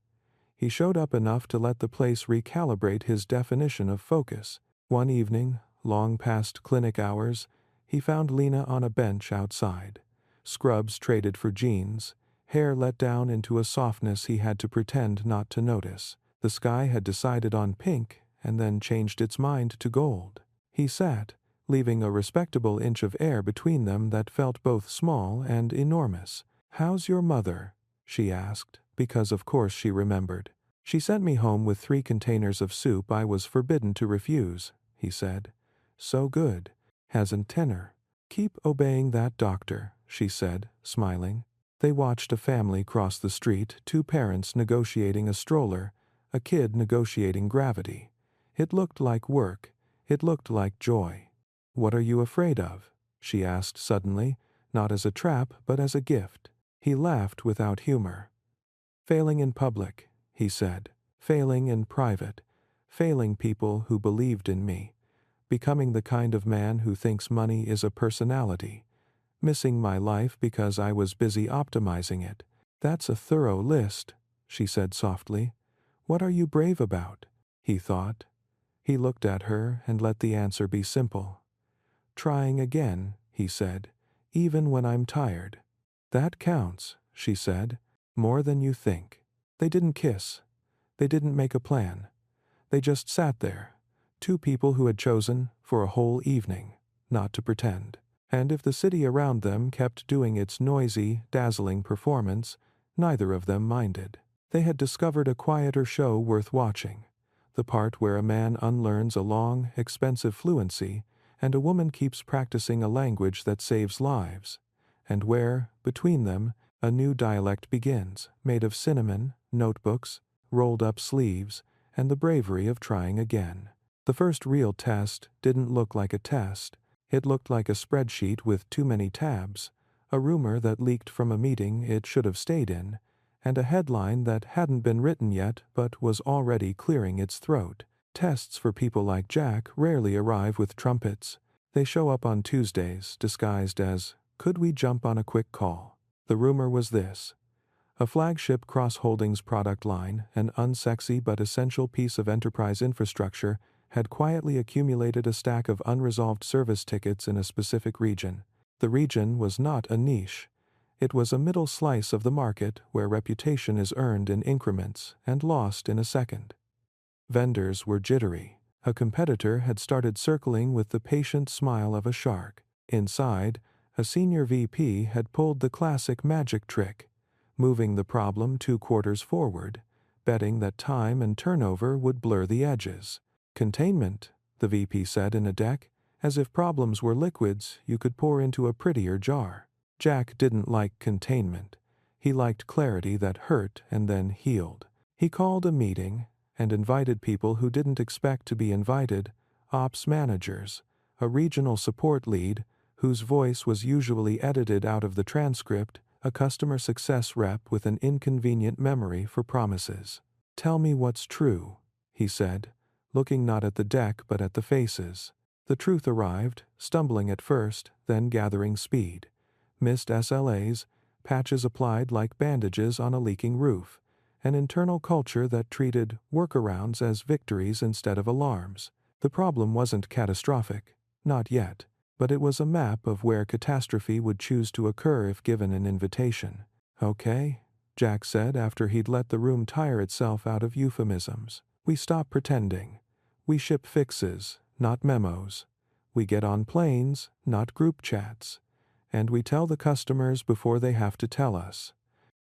He showed up enough to let the place recalibrate his definition of focus. One evening, long past clinic hours, he found Lena on a bench outside. Scrubs traded for jeans, hair let down into a softness he had to pretend not to notice. The sky had decided on pink and then changed its mind to gold. He sat, leaving a respectable inch of air between them that felt both small and enormous. "How's your mother?" she asked, because of course she remembered. "She sent me home with 3 containers of soup I was forbidden to refuse," he said. "So good. Hasn't tenor." "Keep obeying that doctor," she said, smiling. They watched a family cross the street, 2 parents negotiating a stroller, a kid negotiating gravity. It looked like work. It looked like joy. "What are you afraid of?" she asked suddenly, not as a trap but as a gift. He laughed without humor. "Failing in public," he said. "Failing in private. Failing people who believed in me. Becoming the kind of man who thinks money is a personality. Missing my life because I was busy optimizing it." "That's a thorough list," she said softly. "What are you brave about?" he thought. He looked at her and let the answer be simple. "Trying again," he said, "even when I'm tired." "That counts," she said, "more than you think." They didn't kiss. They didn't make a plan. They just sat there, 2 people who had chosen, for a whole evening, not to pretend. And if the city around them kept doing its noisy, dazzling performance, neither of them minded. They had discovered a quieter show worth watching. The part where a man unlearns a long, expensive fluency, and a woman keeps practicing a language that saves lives, and where, between them, a new dialect begins, made of cinnamon, notebooks, rolled-up sleeves, and the bravery of trying again. The first real test didn't look like a test. It looked like a spreadsheet with too many tabs, a rumor that leaked from a meeting it should have stayed in, and a headline that hadn't been written yet but was already clearing its throat. Tests for people like Jack rarely arrive with trumpets. They show up on Tuesdays, disguised as, "Could we jump on a quick call?" The rumor was this. A flagship Cross Holdings product line, an unsexy but essential piece of enterprise infrastructure, had quietly accumulated a stack of unresolved service tickets in a specific region. The region was not a niche. It was a middle slice of the market where reputation is earned in increments and lost in a second. Vendors were jittery. A competitor had started circling with the patient smile of a shark. Inside, a senior VP had pulled the classic magic trick, moving the problem 2 quarters forward, betting that time and turnover would blur the edges. "Containment," the VP said in a deck, as if problems were liquids you could pour into a prettier jar. Jack didn't like containment. He liked clarity that hurt and then healed. He called a meeting and invited people who didn't expect to be invited, ops managers, a regional support lead whose voice was usually edited out of the transcript, a customer success rep with an inconvenient memory for promises. "Tell me what's true," he said, looking not at the deck but at the faces. The truth arrived, stumbling at first, then gathering speed. Missed SLAs, patches applied like bandages on a leaking roof, an internal culture that treated workarounds as victories instead of alarms. The problem wasn't catastrophic, not yet, but it was a map of where catastrophe would choose to occur if given an invitation. "Okay," Jack said after he'd let the room tire itself out of euphemisms. "We stop pretending. We ship fixes, not memos. We get on planes, not group chats. And we tell the customers before they have to tell us."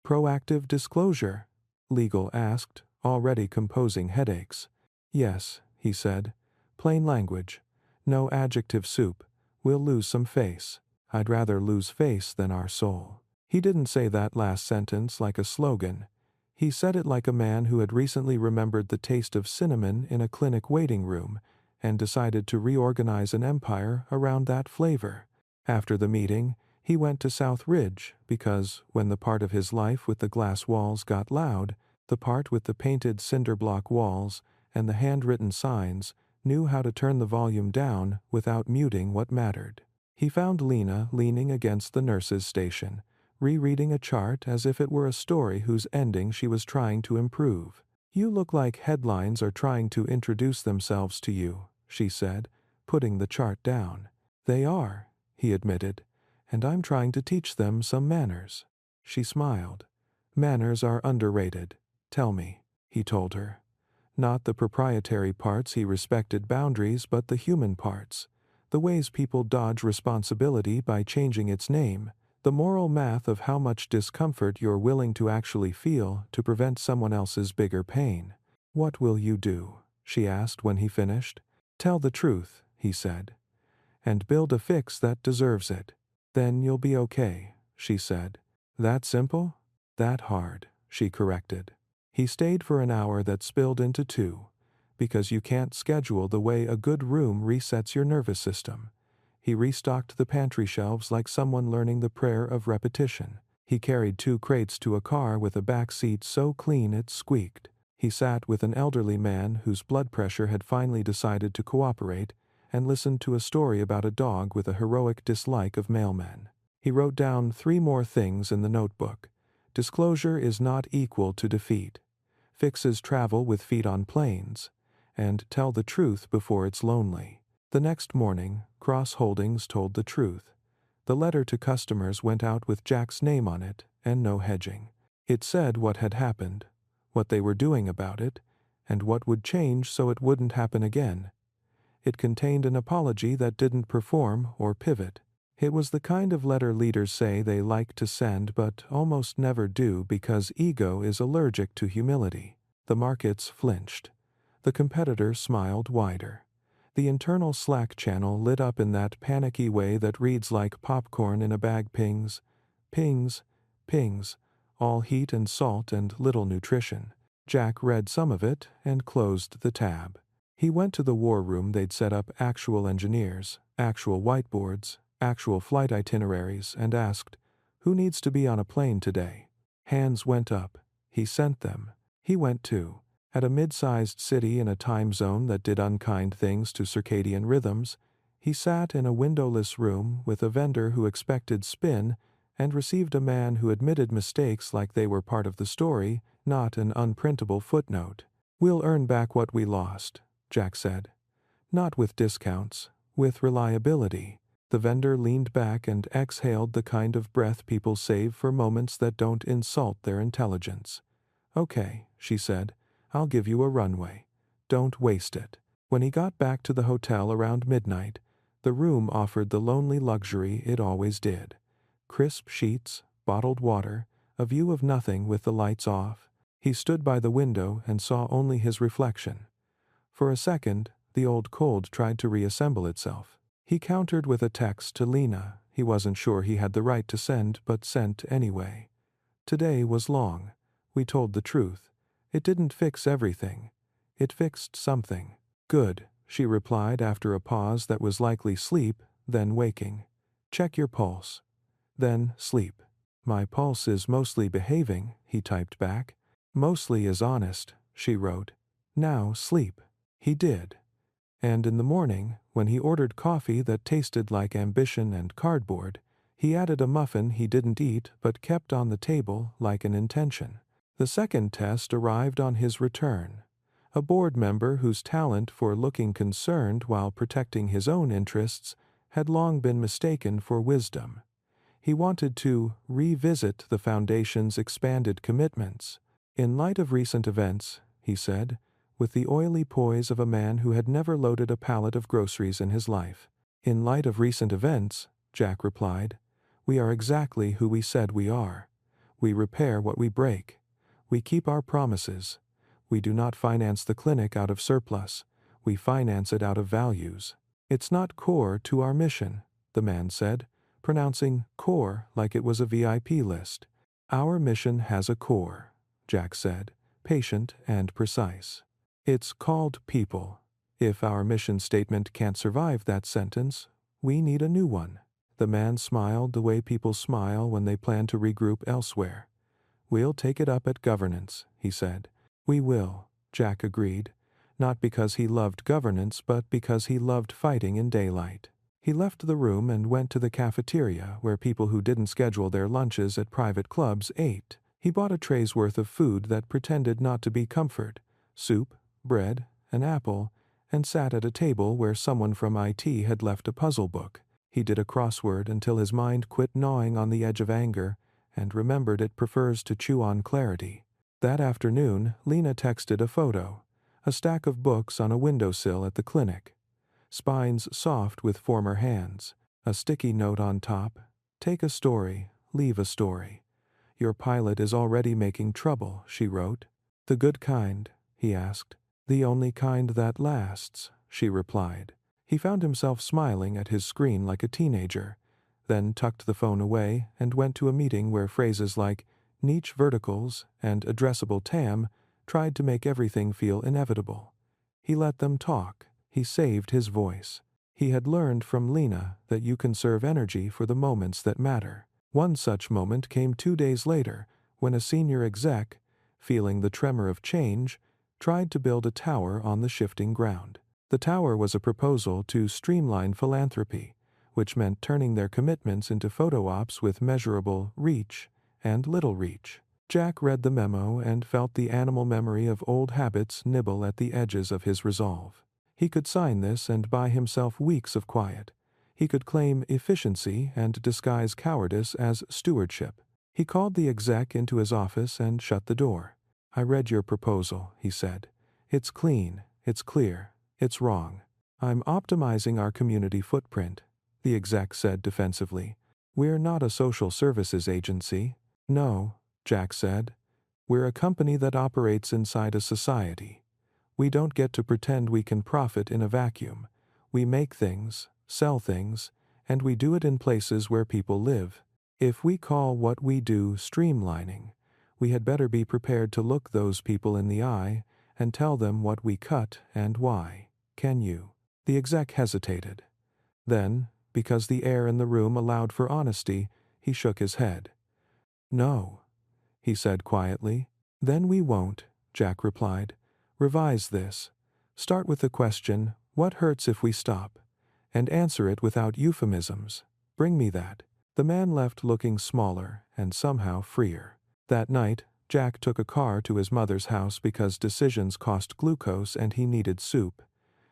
"Proactive disclosure?" Legal asked, already composing headaches. "Yes," he said. "Plain language. No adjective soup. We'll lose some face. I'd rather lose face than our soul." He didn't say that last sentence like a slogan. He said it like a man who had recently remembered the taste of cinnamon in a clinic waiting room and decided to reorganize an empire around that flavor. After the meeting, he went to South Ridge because, when the part of his life with the glass walls got loud, the part with the painted cinder block walls and the handwritten signs knew how to turn the volume down without muting what mattered. He found Lena leaning against the nurse's station, rereading a chart as if it were a story whose ending she was trying to improve. "You look like headlines are trying to introduce themselves to you," she said, putting the chart down. "They are," he admitted, "and I'm trying to teach them some manners." She smiled. "Manners are underrated. Tell me," he told her. Not the proprietary parts he respected boundaries, but the human parts. The ways people dodge responsibility by changing its name. The moral math of how much discomfort you're willing to actually feel to prevent someone else's bigger pain. "What will you do?" she asked when he finished. "Tell the truth," he said. "And build a fix that deserves it. Then you'll be okay," she said. "That simple?" "That hard," she corrected. He stayed for an hour that spilled into 2, because you can't schedule the way a good room resets your nervous system. He restocked the pantry shelves like someone learning the prayer of repetition. He carried 2 crates to a car with a back seat so clean it squeaked. He sat with an elderly man whose blood pressure had finally decided to cooperate and listened to a story about a dog with a heroic dislike of mailmen. He wrote down 3 more things in the notebook. Disclosure is not equal to defeat. Fixes travel with feet on planes. And tell the truth before it's lonely. The next morning, Cross Holdings told the truth. The letter to customers went out with Jack's name on it, and no hedging. It said what had happened, what they were doing about it, and what would change so it wouldn't happen again. It contained an apology that didn't perform or pivot. It was the kind of letter leaders say they like to send but almost never do because ego is allergic to humility. The markets flinched. The competitor smiled wider. The internal Slack channel lit up in that panicky way that reads like popcorn in a bag. Pings, pings, pings, all heat and salt and little nutrition. Jack read some of it and closed the tab. He went to the war room. They'd set up actual engineers, actual whiteboards, actual flight itineraries, and asked, "Who needs to be on a plane today?" Hands went up. He sent them. He went too. At a mid-sized city in a time zone that did unkind things to circadian rhythms, he sat in a windowless room with a vendor who expected spin and received a man who admitted mistakes like they were part of the story, not an unprintable footnote. "We'll earn back what we lost," Jack said. "Not with discounts, with reliability." The vendor leaned back and exhaled the kind of breath people save for moments that don't insult their intelligence. "Okay," she said. "I'll give you a runway. Don't waste it." When he got back to the hotel around midnight, the room offered the lonely luxury it always did. Crisp sheets, bottled water, a view of nothing with the lights off. He stood by the window and saw only his reflection. For a second, the old cold tried to reassemble itself. He countered with a text to Lena he wasn't sure he had the right to send but sent anyway. "Today was long. We told the truth. It didn't fix everything. It fixed something." "Good," she replied after a pause that was likely sleep, then waking. Check your pulse. Then, sleep. My pulse is mostly behaving, he typed back. Mostly is honest, she wrote. Now, sleep. He did. And in the morning, when he ordered coffee that tasted like ambition and cardboard, he added a muffin he didn't eat but kept on the table like an intention. The second test arrived on his return. A board member whose talent for looking concerned while protecting his own interests had long been mistaken for wisdom. He wanted to revisit the Foundation's expanded commitments. In light of recent events, he said, with the oily poise of a man who had never loaded a pallet of groceries in his life. In light of recent events, Jack replied, we are exactly who we said we are. We repair what we break. We keep our promises. We do not finance the clinic out of surplus. We finance it out of values. It's not core to our mission, the man said, pronouncing core like it was a VIP list. Our mission has a core, Jack said, patient and precise. It's called people. If our mission statement can't survive that sentence, we need a new one. The man smiled the way people smile when they plan to regroup elsewhere. We'll take it up at governance, he said. We will, Jack agreed, not because he loved governance but because he loved fighting in daylight. He left the room and went to the cafeteria where people who didn't schedule their lunches at private clubs ate. He bought a tray's worth of food that pretended not to be comfort, soup, bread, an apple, and sat at a table where someone from IT had left a puzzle book. He did a crossword until his mind quit gnawing on the edge of anger and remembered it prefers to chew on clarity. That afternoon, Lena texted a photo, a stack of books on a windowsill at the clinic. Spines soft with former hands, a sticky note on top, take a story, leave a story. Your pilot is already making trouble, she wrote. The good kind, he asked. The only kind that lasts, she replied. He found himself smiling at his screen like a teenager, then tucked the phone away and went to a meeting where phrases like niche verticals and addressable TAM tried to make everything feel inevitable. He let them talk. He saved his voice. He had learned from Lena that you conserve energy for the moments that matter. One such moment came 2 days later when a senior exec, feeling the tremor of change, tried to build a tower on the shifting ground. The tower was a proposal to streamline philanthropy, which meant turning their commitments into photo ops with measurable reach and little reach. Jack read the memo and felt the animal memory of old habits nibble at the edges of his resolve. He could sign this and buy himself weeks of quiet. He could claim efficiency and disguise cowardice as stewardship. He called the exec into his office and shut the door. I read your proposal, he said. It's clean, it's clear, it's wrong. I'm optimizing our community footprint, the exec said defensively. We're not a social services agency. No, Jack said. We're a company that operates inside a society. We don't get to pretend we can profit in a vacuum. We make things, sell things, and we do it in places where people live. If we call what we do streamlining, we had better be prepared to look those people in the eye and tell them what we cut and why. Can you? The exec hesitated. Then, because the air in the room allowed for honesty, he shook his head. No, he said quietly. Then we won't, Jack replied. Revise this. Start with the question, what hurts if we stop? And answer it without euphemisms. Bring me that. The man left looking smaller and somehow freer. That night, Jack took a car to his mother's house because decisions cost glucose and he needed soup.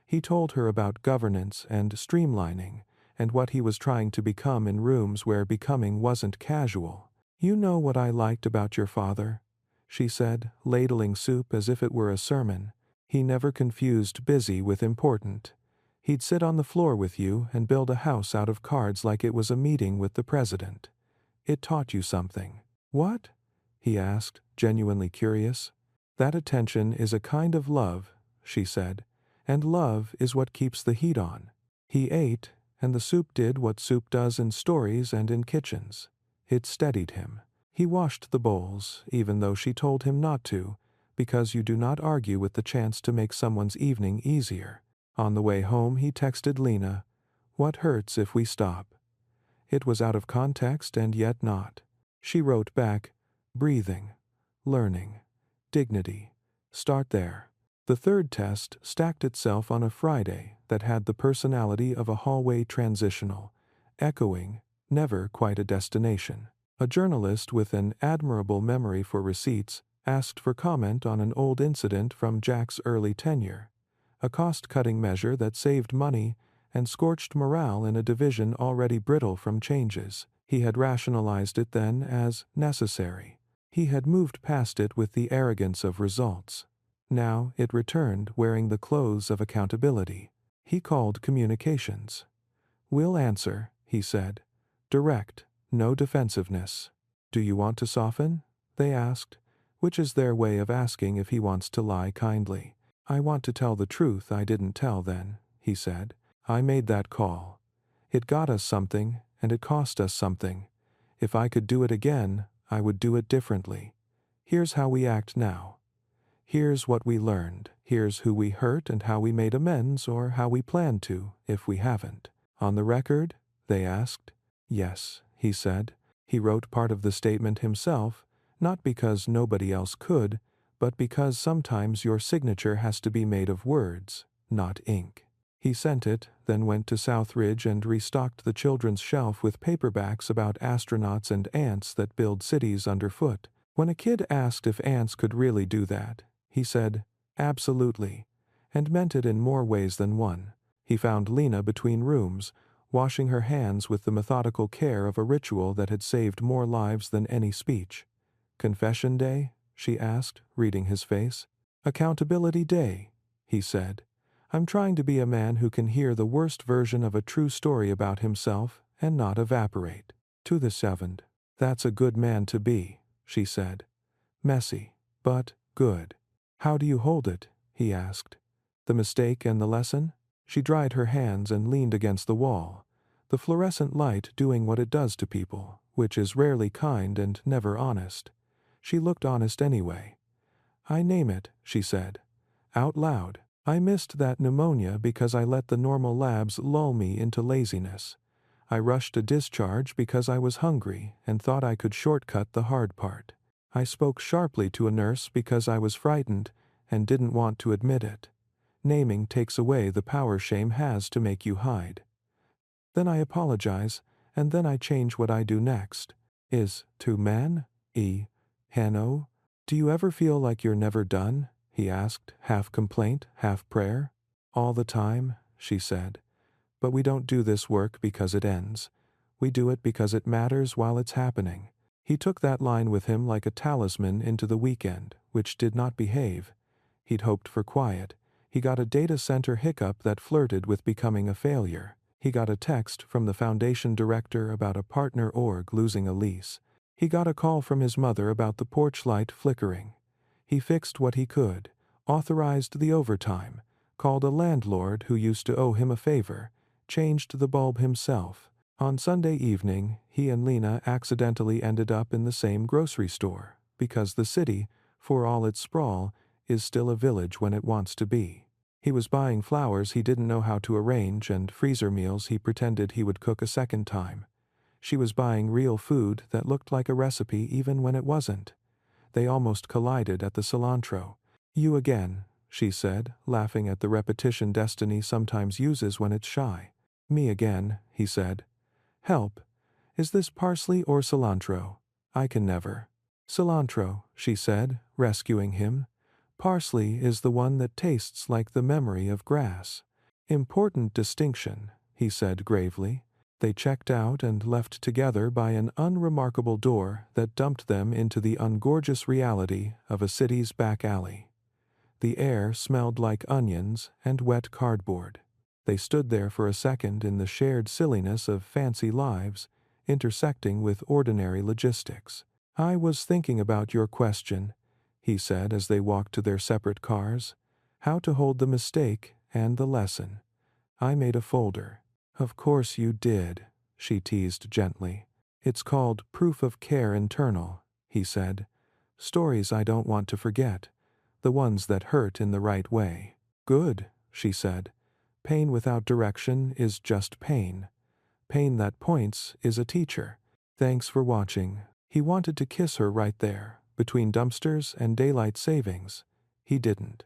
He told her about governance and streamlining and what he was trying to become in rooms where becoming wasn't casual. You know what I liked about your father? She said, ladling soup as if it were a sermon. He never confused busy with important. He'd sit on the floor with you and build a house out of cards like it was a meeting with the president. It taught you something. What? He asked, genuinely curious. That attention is a kind of love, she said, and love is what keeps the heat on. He ate, and the soup did what soup does in stories and in kitchens. It steadied him. He washed the bowls, even though she told him not to, because you do not argue with the chance to make someone's evening easier. On the way home he texted Lena, "What hurts if we stop?" It was out of context and yet not. She wrote back, breathing, learning, dignity. Start there. The third test stacked itself on a Friday that had the personality of a hallway transitional, echoing, never quite a destination. A journalist with an admirable memory for receipts asked for comment on an old incident from Jack's early tenure, a cost-cutting measure that saved money and scorched morale in a division already brittle from changes. He had rationalized it then as necessary. He had moved past it with the arrogance of results. Now it returned wearing the clothes of accountability. He called communications. "We'll answer," he said. "Direct, no defensiveness." "Do you want to soften?" they asked, which is their way of asking if he wants to lie kindly. "I want to tell the truth I didn't tell then," he said. "I made that call. It got us something, and it cost us something. If I could do it again, I would do it differently. Here's how we act now. Here's what we learned. Here's who we hurt and how we made amends or how we plan to, if we haven't." "On the record?" they asked. "Yes," he said. He wrote part of the statement himself, not because nobody else could, but because sometimes your signature has to be made of words, not ink. He sent it, then went to Southridge and restocked the children's shelf with paperbacks about astronauts and ants that build cities underfoot. When a kid asked if ants could really do that, he said, "Absolutely," and meant it in more ways than one. He found Lena between rooms, washing her hands with the methodical care of a ritual that had saved more lives than any speech. "Confession day?" she asked, reading his face. "Accountability day," he said. "I'm trying to be a man who can hear the worst version of a true story about himself and not evaporate." To the seventh. "That's a good man to be," she said. "Messy, but good." "How do you hold it?" he asked. "The mistake and the lesson?" She dried her hands and leaned against the wall, the fluorescent light doing what it does to people, which is rarely kind and never honest. She looked honest anyway. "I name it," she said. Out loud. "I missed that pneumonia because I let the normal labs lull me into laziness. I rushed a discharge because I was hungry and thought I could shortcut the hard part. I spoke sharply to a nurse because I was frightened and didn't want to admit it. Naming takes away the power shame has to make you hide. Then I apologize, and then I change what I do next. Is to man? Hanno? Do you ever feel like you're never done?" he asked, half complaint, half prayer. "All the time," she said. "But we don't do this work because it ends. We do it because it matters while it's happening." He took that line with him like a talisman into the weekend, which did not behave. He'd hoped for quiet. He got a data center hiccup that flirted with becoming a failure. He got a text from the foundation director about a partner org losing a lease. He got a call from his mother about the porch light flickering. He fixed what he could, authorized the overtime, called a landlord who used to owe him a favor, changed the bulb himself. On Sunday evening, he and Lena accidentally ended up in the same grocery store, because the city, for all its sprawl, is still a village when it wants to be. He was buying flowers he didn't know how to arrange and freezer meals he pretended he would cook a second time. She was buying real food that looked like a recipe even when it wasn't. They almost collided at the cilantro. "You again," she said, laughing at the repetition destiny sometimes uses when it's shy. "Me again," he said. "Help. Is this parsley or cilantro? I can never." "Cilantro," she said, rescuing him. "Parsley is the one that tastes like the memory of grass." "Important distinction," he said gravely. They checked out and left together by an unremarkable door that dumped them into the ungorgeous reality of a city's back alley. The air smelled like onions and wet cardboard. They stood there for a second in the shared silliness of fancy lives, intersecting with ordinary logistics. "I was thinking about your question," he said as they walked to their separate cars. "How to hold the mistake and the lesson. I made a folder." "Of course you did," she teased gently. "It's called Proof of Care Internal," he said. "Stories I don't want to forget. The ones that hurt in the right way." "Good," she said. "Pain without direction is just pain. Pain that points is a teacher. Thanks for watching. He wanted to kiss her right there, between dumpsters and daylight savings. He didn't.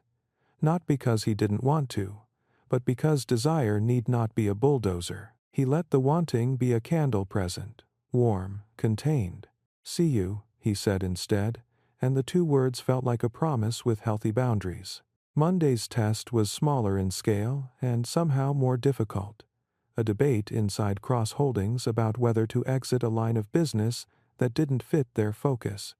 Not because he didn't want to, but because desire need not be a bulldozer. He let the wanting be a candle present, warm, contained. See you, he said instead, and the two words felt like a promise with healthy boundaries. Monday's test was smaller in scale and somehow more difficult. A debate inside Cross Holdings about whether to exit a line of business that didn't fit their focus.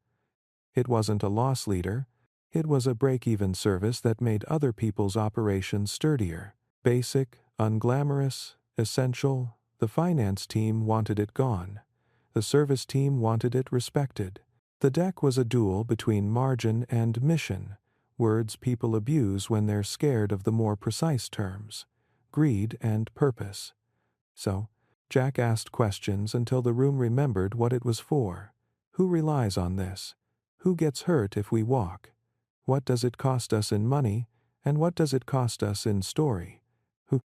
It wasn't a loss leader. It was a break-even service that made other people's operations sturdier. Basic, unglamorous, essential. The finance team wanted it gone. The service team wanted it respected. The deck was a duel between margin and mission, words people abuse when they're scared of the more precise terms, greed and purpose. So, Jack asked questions until the room remembered what it was for. Who relies on this? Who gets hurt if we walk? What does it cost us in money, and what does it cost us in story?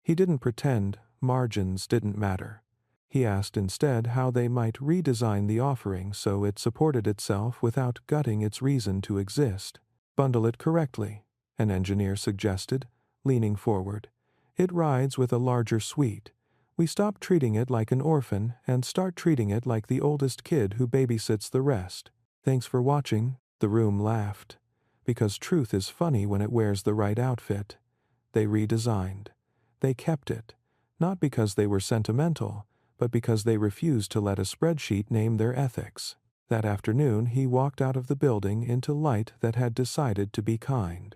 He didn't pretend margins didn't matter. He asked instead how they might redesign the offering so it supported itself without gutting its reason to exist. Bundle it correctly, an engineer suggested, leaning forward. It rides with a larger suite. We stop treating it like an orphan and start treating it like the oldest kid who babysits the rest. Thanks for watching, the room laughed. Because truth is funny when it wears the right outfit. They redesigned. They kept it. Not because they were sentimental, but because they refused to let a spreadsheet name their ethics. That afternoon he walked out of the building into light that had decided to be kind.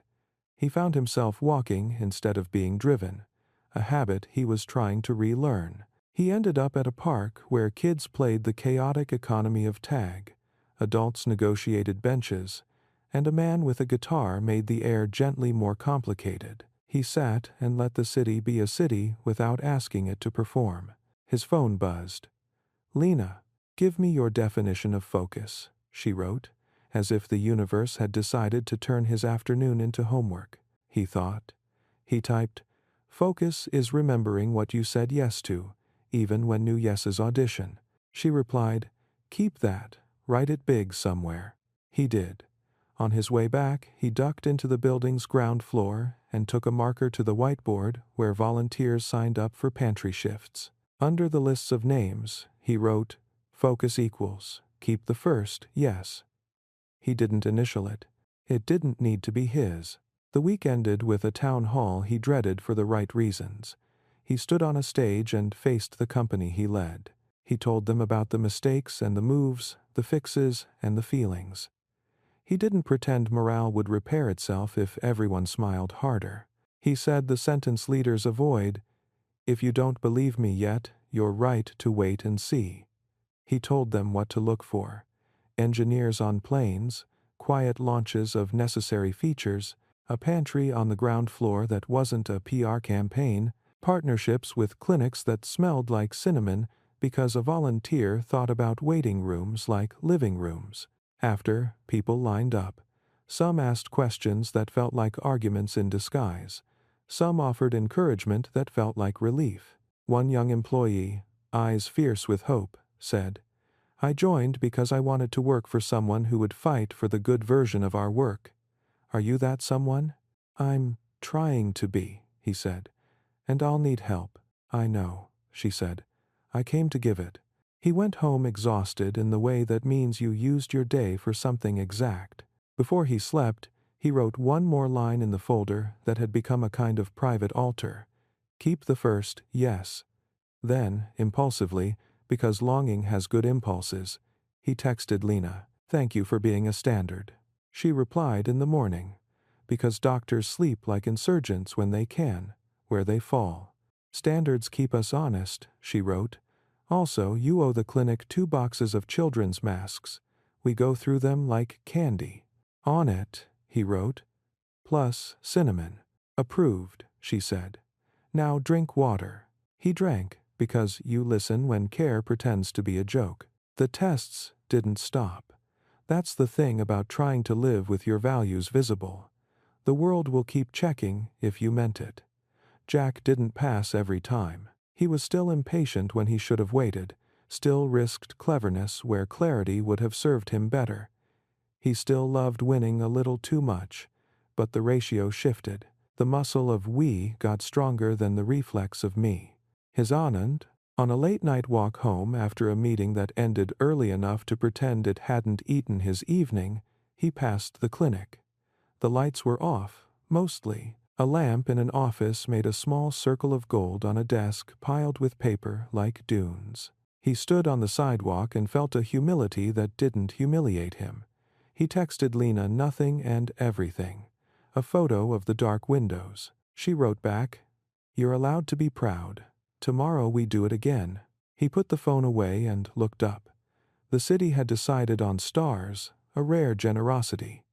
He found himself walking instead of being driven, a habit he was trying to relearn. He ended up at a park where kids played the chaotic economy of tag, adults negotiated benches, and a man with a guitar made the air gently more complicated. He sat and let the city be a city without asking it to perform. His phone buzzed. "Lena, give me your definition of focus," she wrote, as if the universe had decided to turn his afternoon into homework. He thought. He typed, "Focus is remembering what you said yes to, even when new yeses audition." She replied, "Keep that, write it big somewhere." He did. On his way back, he ducked into the building's ground floor and took a marker to the whiteboard where volunteers signed up for pantry shifts. Under the lists of names, he wrote, "Focus equals, keep the first, yes." He didn't initial it. It didn't need to be his. The week ended with a town hall he dreaded for the right reasons. He stood on a stage and faced the company he led. He told them about the mistakes and the moves, the fixes and the feelings. He didn't pretend morale would repair itself if everyone smiled harder. He said the sentence leaders avoid, "If you don't believe me yet, you're right to wait and see." He told them what to look for. Engineers on planes, quiet launches of necessary features, a pantry on the ground floor that wasn't a PR campaign, partnerships with clinics that smelled like cinnamon because a volunteer thought about waiting rooms like living rooms. After, people lined up. Some asked questions that felt like arguments in disguise. Some offered encouragement that felt like relief. One young employee, eyes fierce with hope, said, "I joined because I wanted to work for someone who would fight for the good version of our work. Are you that someone?" "I'm trying to be," he said. "And I'll need help." "I know," she said. "I came to give it." He went home exhausted in the way that means you used your day for something exact. Before he slept, he wrote one more line in the folder that had become a kind of private altar. "Keep the first, yes." Then, impulsively, because longing has good impulses, he texted Lena, "Thank you for being a standard." She replied in the morning, "Because doctors sleep like insurgents when they can, where they fall." "Standards keep us honest," she wrote. "Also, you owe the clinic 2 boxes of children's masks. We go through them like candy." On it, he wrote, "Plus cinnamon." "Approved," she said. "Now drink water." He drank, because you listen when care pretends to be a joke. The tests didn't stop. That's the thing about trying to live with your values visible. The world will keep checking if you meant it. Jack didn't pass every time. He was still impatient when he should have waited, still risked cleverness where clarity would have served him better. He still loved winning a little too much, but the ratio shifted. The muscle of we got stronger than the reflex of me. His Anand, on a late-night walk home after a meeting that ended early enough to pretend it hadn't eaten his evening, he passed the clinic. The lights were off, mostly. A lamp in an office made a small circle of gold on a desk piled with paper like dunes. He stood on the sidewalk and felt a humility that didn't humiliate him. He texted Lena nothing and everything. A photo of the dark windows. She wrote back, "You're allowed to be proud. Tomorrow we do it again." He put the phone away and looked up. The city had decided on stars, a rare generosity.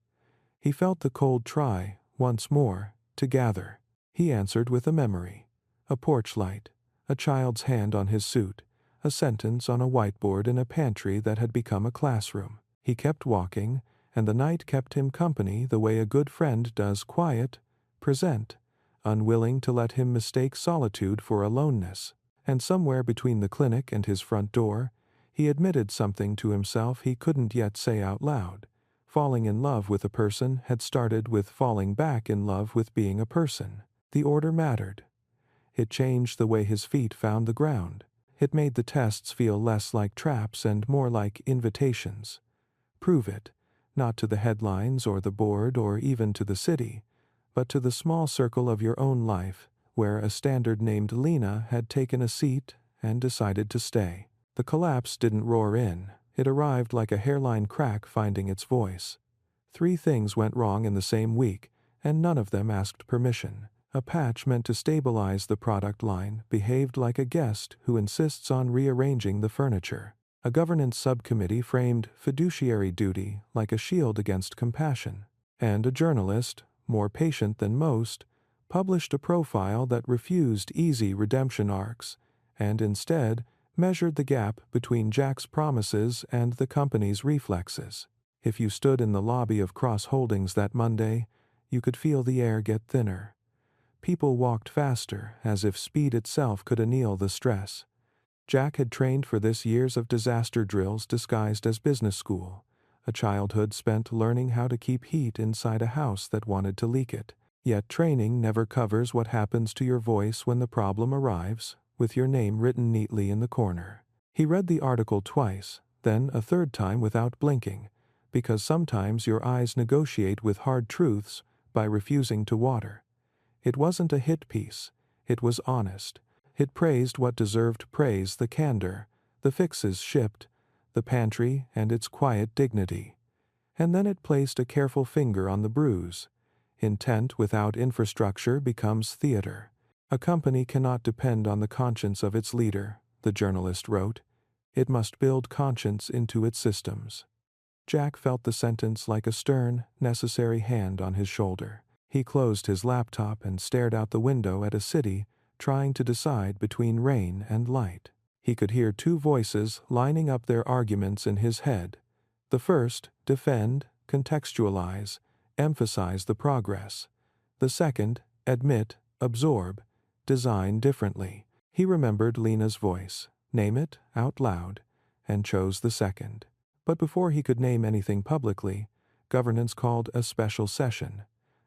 He felt the cold try, once more, to gather. He answered with a memory. A porch light, a child's hand on his suit, a sentence on a whiteboard in a pantry that had become a classroom. He kept walking, and the night kept him company the way a good friend does quiet, present, unwilling to let him mistake solitude for aloneness. And somewhere between the clinic and his front door, he admitted something to himself he couldn't yet say out loud. Falling in love with a person had started with falling back in love with being a person. The order mattered. It changed the way his feet found the ground. It made the tests feel less like traps and more like invitations. Prove it, not to the headlines or the board or even to the city, but to the small circle of your own life, where a standard named Lena had taken a seat and decided to stay. The collapse didn't roar in. It arrived like a hairline crack finding its voice. 3 things went wrong in the same week, and none of them asked permission. A patch meant to stabilize the product line behaved like a guest who insists on rearranging the furniture. A governance subcommittee framed fiduciary duty like a shield against compassion. And a journalist, more patient than most, published a profile that refused easy redemption arcs, and instead measured the gap between Jack's promises and the company's reflexes. If you stood in the lobby of Cross Holdings that Monday, you could feel the air get thinner. People walked faster, as if speed itself could anneal the stress. Jack had trained for this years of disaster drills disguised as business school, a childhood spent learning how to keep heat inside a house that wanted to leak it. Yet training never covers what happens to your voice when the problem arrives, with your name written neatly in the corner. He read the article twice, then a third time without blinking, because sometimes your eyes negotiate with hard truths by refusing to water. It wasn't a hit piece. It was honest. It praised what deserved praise: the candor, the fixes shipped, the pantry and its quiet dignity. And then it placed a careful finger on the bruise. Intent without infrastructure becomes theater. A company cannot depend on the conscience of its leader, the journalist wrote. It must build conscience into its systems. Jack felt the sentence like a stern, necessary hand on his shoulder. He closed his laptop and stared out the window at a city trying to decide between rain and light. He could hear 2 voices lining up their arguments in his head. The first, defend, contextualize, emphasize the progress. The second, admit, absorb, design differently. He remembered Lena's voice, name it, out loud, and chose the second. But before he could name anything publicly, governance called a special session.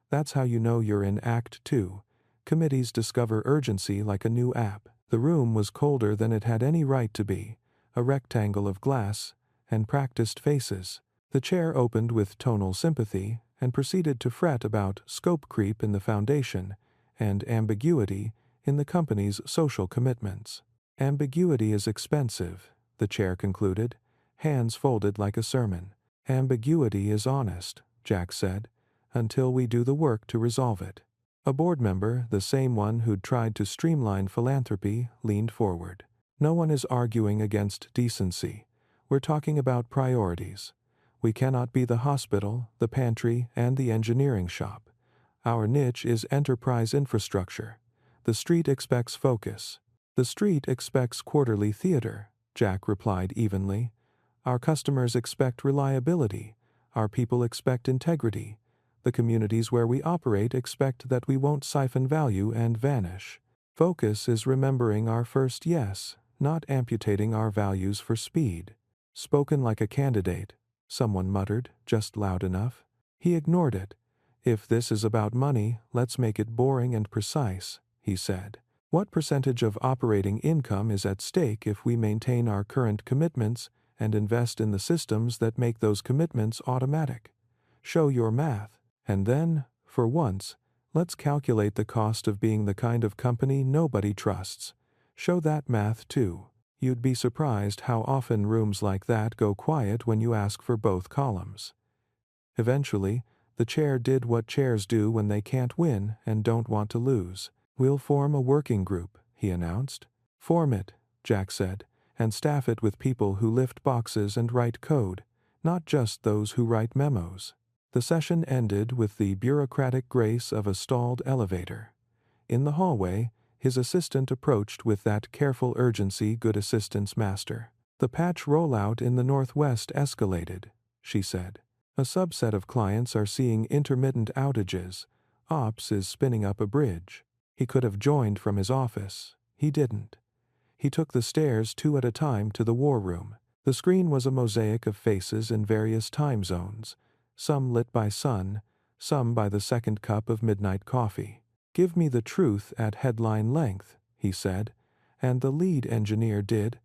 That's how you know you're in Act 2. Committees discover urgency like a new app. The room was colder than it had any right to be, a rectangle of glass, and practiced faces. The chair opened with tonal sympathy, and proceeded to fret about scope creep in the foundation, and ambiguity in the company's social commitments. Ambiguity is expensive, the chair concluded, hands folded like a sermon. Ambiguity is honest, Jack said, until we do the work to resolve it. A board member, the same one who'd tried to streamline philanthropy, leaned forward. No one is arguing against decency. We're talking about priorities. We cannot be the hospital, the pantry, and the engineering shop. Our niche is enterprise infrastructure. The street expects focus. The street expects quarterly theater, Jack replied evenly. Our customers expect reliability. Our people expect integrity. The communities where we operate expect that we won't siphon value and vanish. Focus is remembering our first yes, not amputating our values for speed. Spoken like a candidate, someone muttered, just loud enough. He ignored it. If this is about money, let's make it boring and precise, he said. What percentage of operating income is at stake if we maintain our current commitments and invest in the systems that make those commitments automatic? Show your math, and then, for once, let's calculate the cost of being the kind of company nobody trusts. Show that math too. You'd be surprised how often rooms like that go quiet when you ask for both columns. Eventually, the chair did what chairs do when they can't win and don't want to lose. We'll form a working group, he announced. Form it, Jack said, and staff it with people who lift boxes and write code, not just those who write memos. The session ended with the bureaucratic grace of a stalled elevator. In the hallway, his assistant approached with that careful urgency good assistants master. The patch rollout in the Northwest escalated, she said. A subset of clients are seeing intermittent outages. Ops is spinning up a bridge. He could have joined from his office. He didn't. He took the stairs 2 at a time to the war room. The screen was a mosaic of faces in various time zones, some lit by sun, some by the second cup of midnight coffee. Give me the truth at headline length, he said, and the lead engineer did.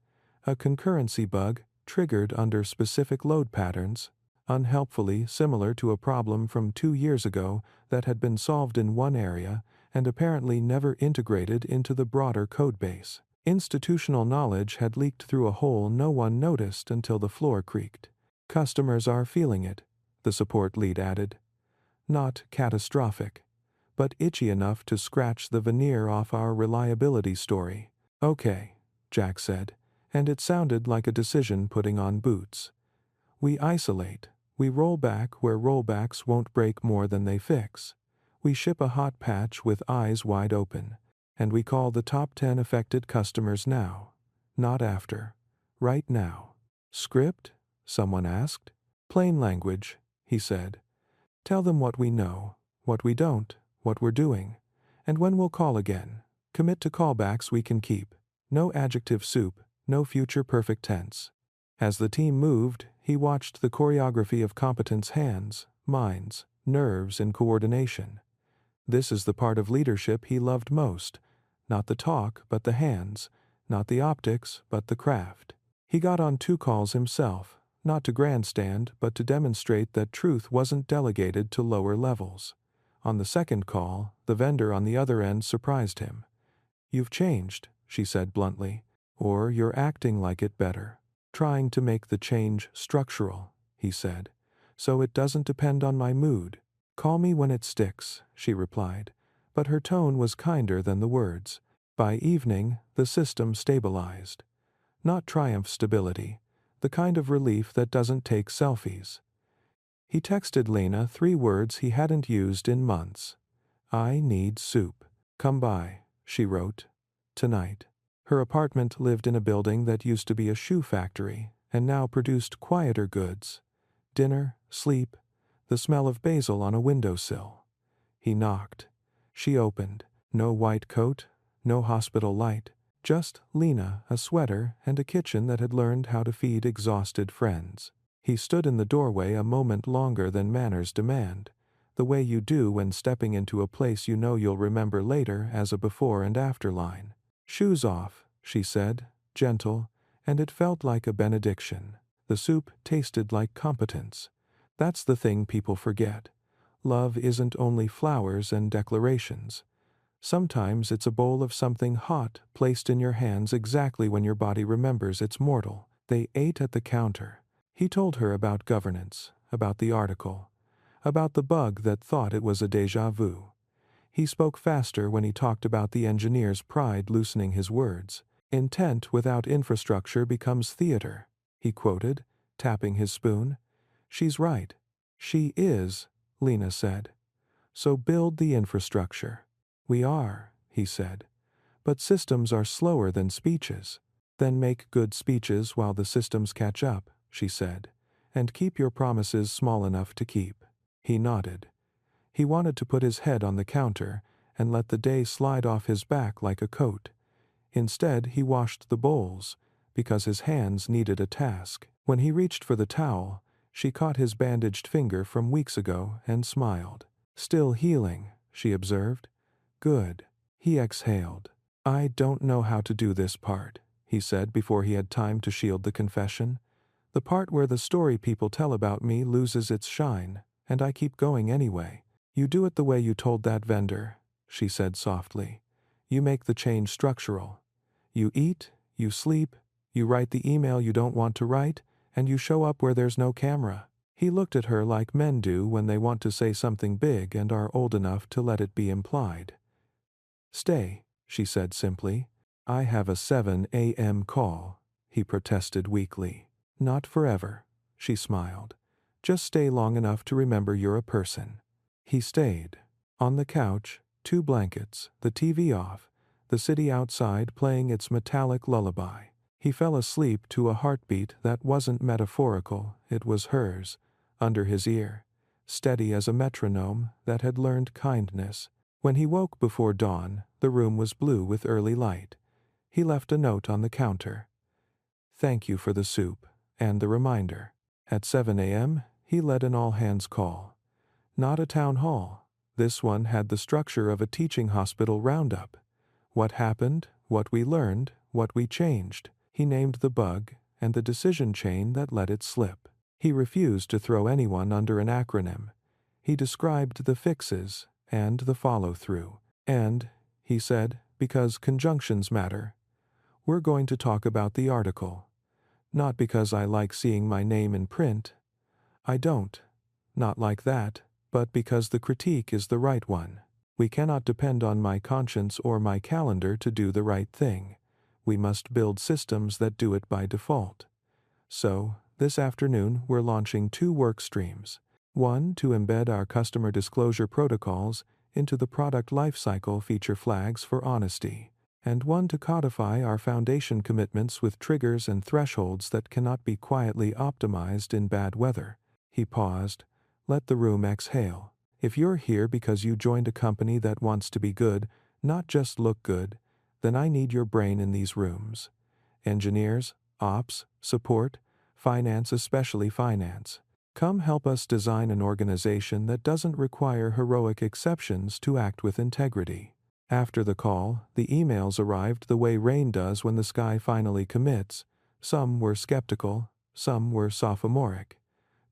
A concurrency bug, triggered under specific load patterns, unhelpfully similar to a problem from 2 years ago that had been solved in one area and apparently never integrated into the broader codebase. Institutional knowledge had leaked through a hole no one noticed until the floor creaked. Customers are feeling it, the support lead added. Not catastrophic, but itchy enough to scratch the veneer off our reliability story. Okay, Jack said, and it sounded like a decision putting on boots. We isolate. We roll back where rollbacks won't break more than they fix. We ship a hot patch with eyes wide open, and we call the top 10 affected customers now, not after. Right now. Script? Someone asked. Plain language, he said. Tell them what we know, what we don't, what we're doing, and when we'll call again. Commit to callbacks we can keep. No adjective soup, no future perfect tense. As the team moved, he watched the choreography of competence hands, minds, nerves in coordination. This is the part of leadership he loved most. Not the talk, but the hands. Not the optics, but the craft. He got on 2 calls himself, not to grandstand, but to demonstrate that truth wasn't delegated to lower levels. On the second call, the vendor on the other end surprised him. You've changed, she said bluntly, or you're acting like it better. Trying to make the change structural, he said, so it doesn't depend on my mood. Call me when it sticks, she replied, but her tone was kinder than the words. By evening, the system stabilized. Not triumph stability, the kind of relief that doesn't take selfies. He texted Lena 3 words he hadn't used in months. I need soup. Come by, she wrote. Tonight. Her apartment lived in a building that used to be a shoe factory and now produced quieter goods. Dinner, sleep, the smell of basil on a windowsill. He knocked. She opened. No white coat, no hospital light, just Lena, a sweater, and a kitchen that had learned how to feed exhausted friends. He stood in the doorway a moment longer than manners demand, the way you do when stepping into a place you know you'll remember later as a before and after line. Shoes off, she said, gentle, and it felt like a benediction. The soup tasted like competence. That's the thing people forget. Love isn't only flowers and declarations. Sometimes it's a bowl of something hot placed in your hands exactly when your body remembers it's mortal. They ate at the counter. He told her about governance, about the article, about the bug that thought it was a déjà vu. He spoke faster when he talked about the engineer's pride loosening his words. Intent without infrastructure becomes theater, he quoted, tapping his spoon. She's right. She is, Lena said. So build the infrastructure. We are, he said. But systems are slower than speeches. Then make good speeches while the systems catch up, she said. And keep your promises small enough to keep. He nodded. He wanted to put his head on the counter and let the day slide off his back like a coat. Instead, he washed the bowls, because his hands needed a task. When he reached for the towel, she caught his bandaged finger from weeks ago and smiled. "Still healing," she observed. "Good." He exhaled. "I don't know how to do this part," he said before he had time to shield the confession. "The part where the story people tell about me loses its shine, and I keep going anyway." "You do it the way you told that vendor," she said softly. "You make the change structural. You eat, you sleep, you write the email you don't want to write, and you show up where there's no camera." He looked at her like men do when they want to say something big and are old enough to let it be implied. "Stay," she said simply. "I have a 7 a.m. call," he protested weakly. "Not forever," she smiled. "Just stay long enough to remember you're a person." He stayed. On the couch, 2 blankets, the TV off, the city outside playing its metallic lullaby. He fell asleep to a heartbeat that wasn't metaphorical, it was hers, under his ear, steady as a metronome that had learned kindness. When he woke before dawn, the room was blue with early light. He left a note on the counter. "Thank you for the soup," and the reminder. At 7 a.m., he led an all-hands call. Not a town hall. This one had the structure of a teaching hospital roundup. What happened, what we learned, what we changed. He named the bug and the decision chain that let it slip. He refused to throw anyone under an acronym. He described the fixes and the follow-through. And, he said, because conjunctions matter, we're going to talk about the article. Not because I like seeing my name in print. I don't. Not like that, but because the critique is the right one. We cannot depend on my conscience or my calendar to do the right thing. We must build systems that do it by default. So, this afternoon we're launching 2 work streams. One to embed our customer disclosure protocols into the product lifecycle feature flags for honesty, and one to codify our foundation commitments with triggers and thresholds that cannot be quietly optimized in bad weather. He paused. Let the room exhale. If you're here because you joined a company that wants to be good, not just look good, then I need your brain in these rooms. Engineers, ops, support, finance, especially finance. Come help us design an organization that doesn't require heroic exceptions to act with integrity. After the call, the emails arrived the way rain does when the sky finally commits. Some were skeptical, some were sophomoric.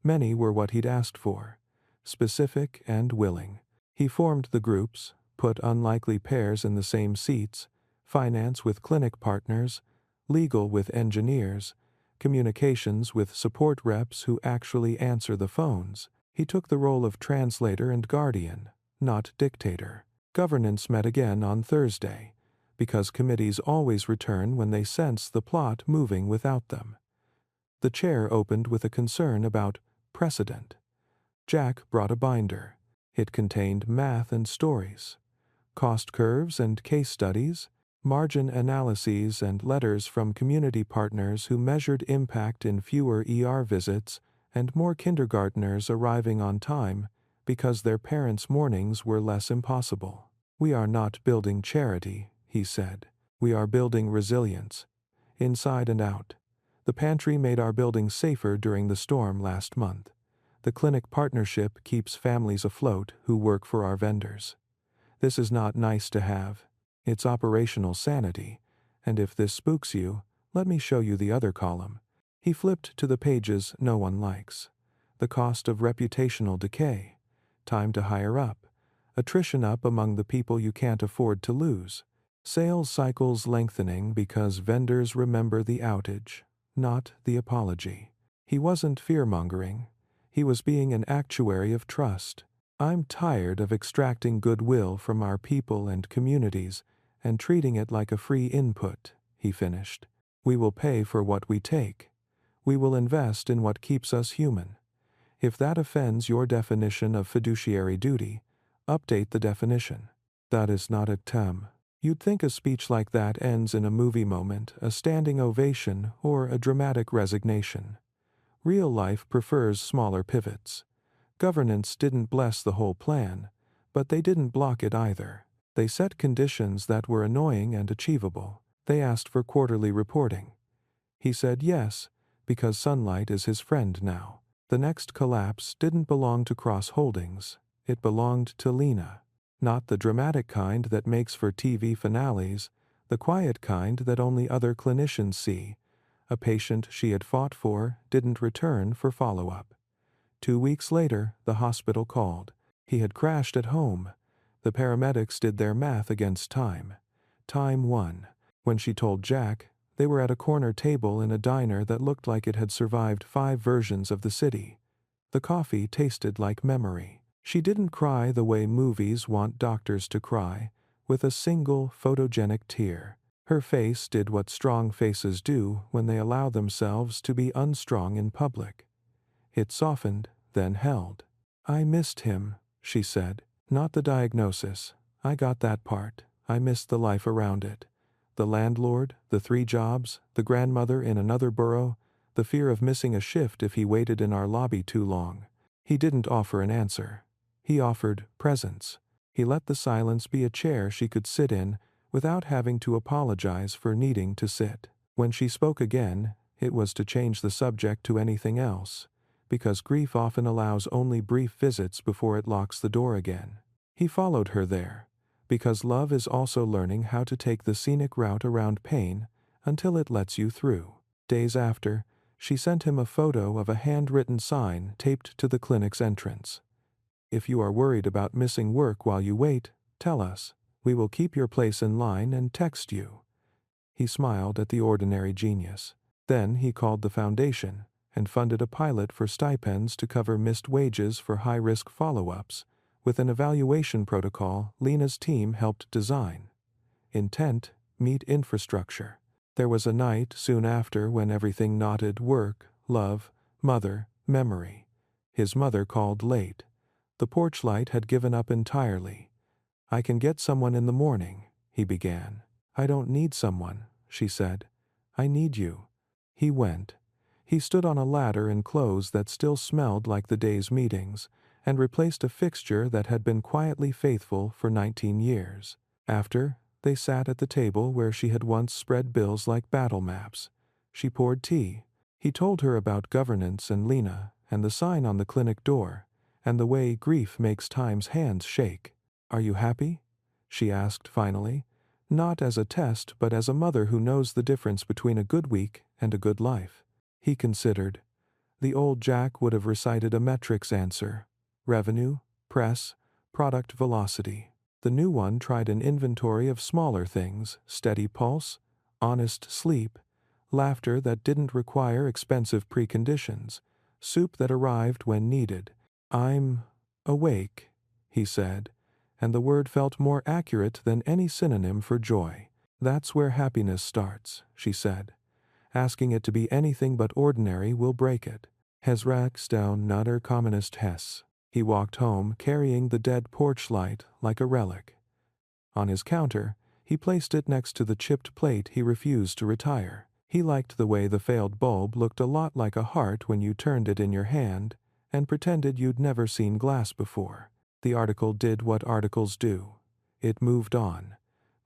Many were what he'd asked for. Specific and willing. He formed the groups, put unlikely pairs in the same seats, finance with clinic partners, legal with engineers, communications with support reps who actually answer the phones. He took the role of translator and guardian, not dictator. Governance met again on Thursday, because committees always return when they sense the plot moving without them. The chair opened with a concern about precedent. Jack brought a binder. It contained math and stories, cost curves and case studies, margin analyses and letters from community partners who measured impact in fewer ER visits and more kindergartners arriving on time because their parents' mornings were less impossible. "We are not building charity," he said. "We are building resilience, inside and out. The pantry made our building safer during the storm last month. The clinic partnership keeps families afloat who work for our vendors. This is not nice to have. It's operational sanity, and if this spooks you, let me show you the other column." He flipped to the pages no one likes. The cost of reputational decay, time to hire up, attrition up among the people you can't afford to lose, sales cycles lengthening because vendors remember the outage, not the apology. He wasn't fear-mongering. He was being an actuary of trust. "I'm tired of extracting goodwill from our people and communities and treating it like a free input," he finished. "We will pay for what we take. We will invest in what keeps us human. If that offends your definition of fiduciary duty, update the definition." That is not a term. You'd think a speech like that ends in a movie moment, a standing ovation, or a dramatic resignation. Real life prefers smaller pivots. Governance didn't bless the whole plan, but they didn't block it either. They set conditions that were annoying and achievable. They asked for quarterly reporting. He said yes, because sunlight is his friend now. The next collapse didn't belong to Cross Holdings. It belonged to Lena. Not the dramatic kind that makes for TV finales, the quiet kind that only other clinicians see. A patient she had fought for didn't return for follow-up. 2 weeks later, the hospital called. He had crashed at home. The paramedics did their math against time. Time won. When she told Jack, they were at a corner table in a diner that looked like it had survived 5 versions of the city. The coffee tasted like memory. She didn't cry the way movies want doctors to cry, with a single photogenic tear. Her face did what strong faces do when they allow themselves to be unstrong in public. It softened, then held. "I missed him," she said. "Not the diagnosis. I got that part. I missed the life around it. The landlord, the 3 jobs, the grandmother in another borough, the fear of missing a shift if he waited in our lobby too long." He didn't offer an answer. He offered presence. He let the silence be a chair she could sit in without having to apologize for needing to sit. When she spoke again, it was to change the subject to anything else, because grief often allows only brief visits before it locks the door again. He followed her there, because love is also learning how to take the scenic route around pain until it lets you through. Days after, she sent him a photo of a handwritten sign taped to the clinic's entrance. "If you are worried about missing work while you wait, tell us. We will keep your place in line and text you." He smiled at the ordinary genius. Then he called the foundation and funded a pilot for stipends to cover missed wages for high-risk follow-ups, with an evaluation protocol Lena's team helped design. Intent meet infrastructure. There was a night soon after when everything nodded work, love, mother, memory. His mother called late. The porch light had given up entirely. "I can get someone in the morning," he began. "I don't need someone," she said. "I need you." He went. He stood on a ladder in clothes that still smelled like the day's meetings, and replaced a fixture that had been quietly faithful for 19 years. After, they sat at the table where she had once spread bills like battle maps. She poured tea. He told her about governance and Lena, and the sign on the clinic door, and the way grief makes time's hands shake. "Are you happy?" she asked finally, not as a test but as a mother who knows the difference between a good week and a good life. He considered. The old Jack would have recited a metrics answer: revenue, press, product velocity. The new one tried an inventory of smaller things: steady pulse, honest sleep, laughter that didn't require expensive preconditions, soup that arrived when needed. "I'm awake," he said, and the word felt more accurate than any synonym for joy. "That's where happiness starts," she said. "Asking it to be anything but ordinary will break it. Hesrax down Nutter Communist Hess." He walked home carrying the dead porch light like a relic. On his counter, he placed it next to the chipped plate he refused to retire. He liked the way the failed bulb looked a lot like a heart when you turned it in your hand and pretended you'd never seen glass before. The article did what articles do. It moved on.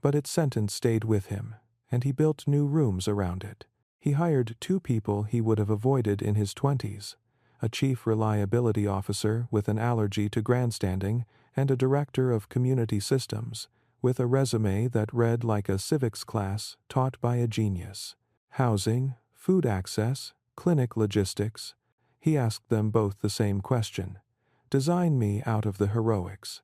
But its sentence stayed with him, and he built new rooms around it. He hired 2 people he would have avoided in his 20s, a chief reliability officer with an allergy to grandstanding and a director of community systems with a resume that read like a civics class taught by a genius. Housing, food access, clinic logistics. He asked them both the same question: "Design me out of the heroics."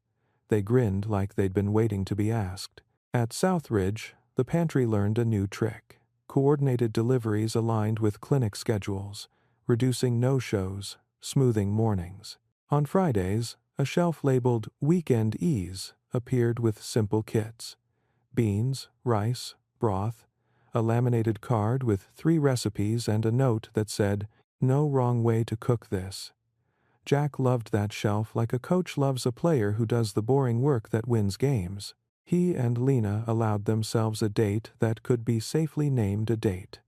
They grinned like they'd been waiting to be asked. At Southridge, the pantry learned a new trick: coordinated deliveries aligned with clinic schedules, reducing no-shows, smoothing mornings. On Fridays, a shelf labeled "Weekend Ease" appeared with simple kits: beans, rice, broth, a laminated card with 3 recipes and a note that said, "No wrong way to cook this." Jack loved that shelf like a coach loves a player who does the boring work that wins games. He and Lena allowed themselves a date that could be safely named a date.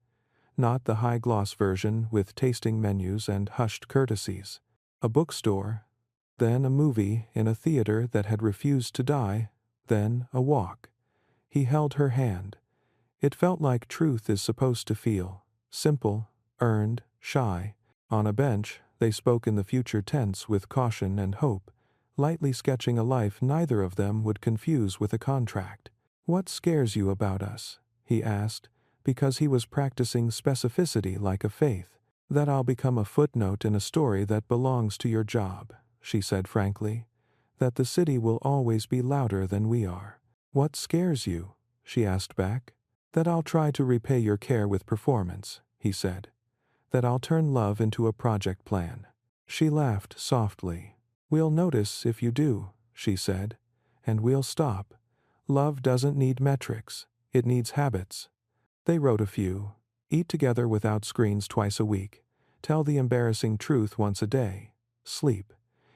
Not the high-gloss version with tasting menus and hushed courtesies. A bookstore, then a movie in a theater that had refused to die, then a walk. He held her hand. It felt like truth is supposed to feel. Simple, earned, shy. On a bench, they spoke in the future tense with caution and hope, lightly sketching a life neither of them would confuse with a contract. "What scares you about us?" he asked, because he was practicing specificity like a faith. "That I'll become a footnote in a story that belongs to your job," she said frankly. "That the city will always be louder than we are." "What scares you?" she asked back. "That I'll try to repay your care with performance," he said. "That I'll turn love into a project plan." She laughed softly. "We'll notice if you do," she said, "and we'll stop. Love doesn't need metrics, it needs habits." They wrote a few. Eat together without screens twice a week. Tell the embarrassing truth once a day. Sleep.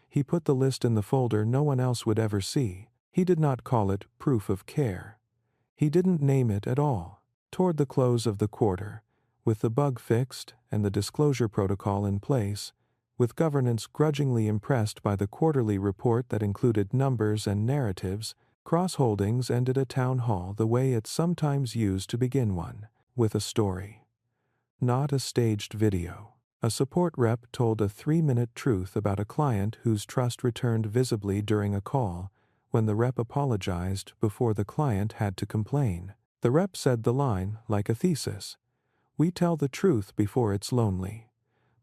He put the list in the folder no one else would ever see. He did not call it proof of care. He didn't name it at all. Toward the close of the quarter, with the bug fixed and the disclosure protocol in place, with governance grudgingly impressed by the quarterly report that included numbers and narratives, Cross Holdings ended a town hall the way it's sometimes used to begin one, with a story. Not a staged video. A support rep told a 3-minute truth about a client whose trust returned visibly during a call, when the rep apologized before the client had to complain. The rep said the line, like a thesis. "We tell the truth before it's lonely."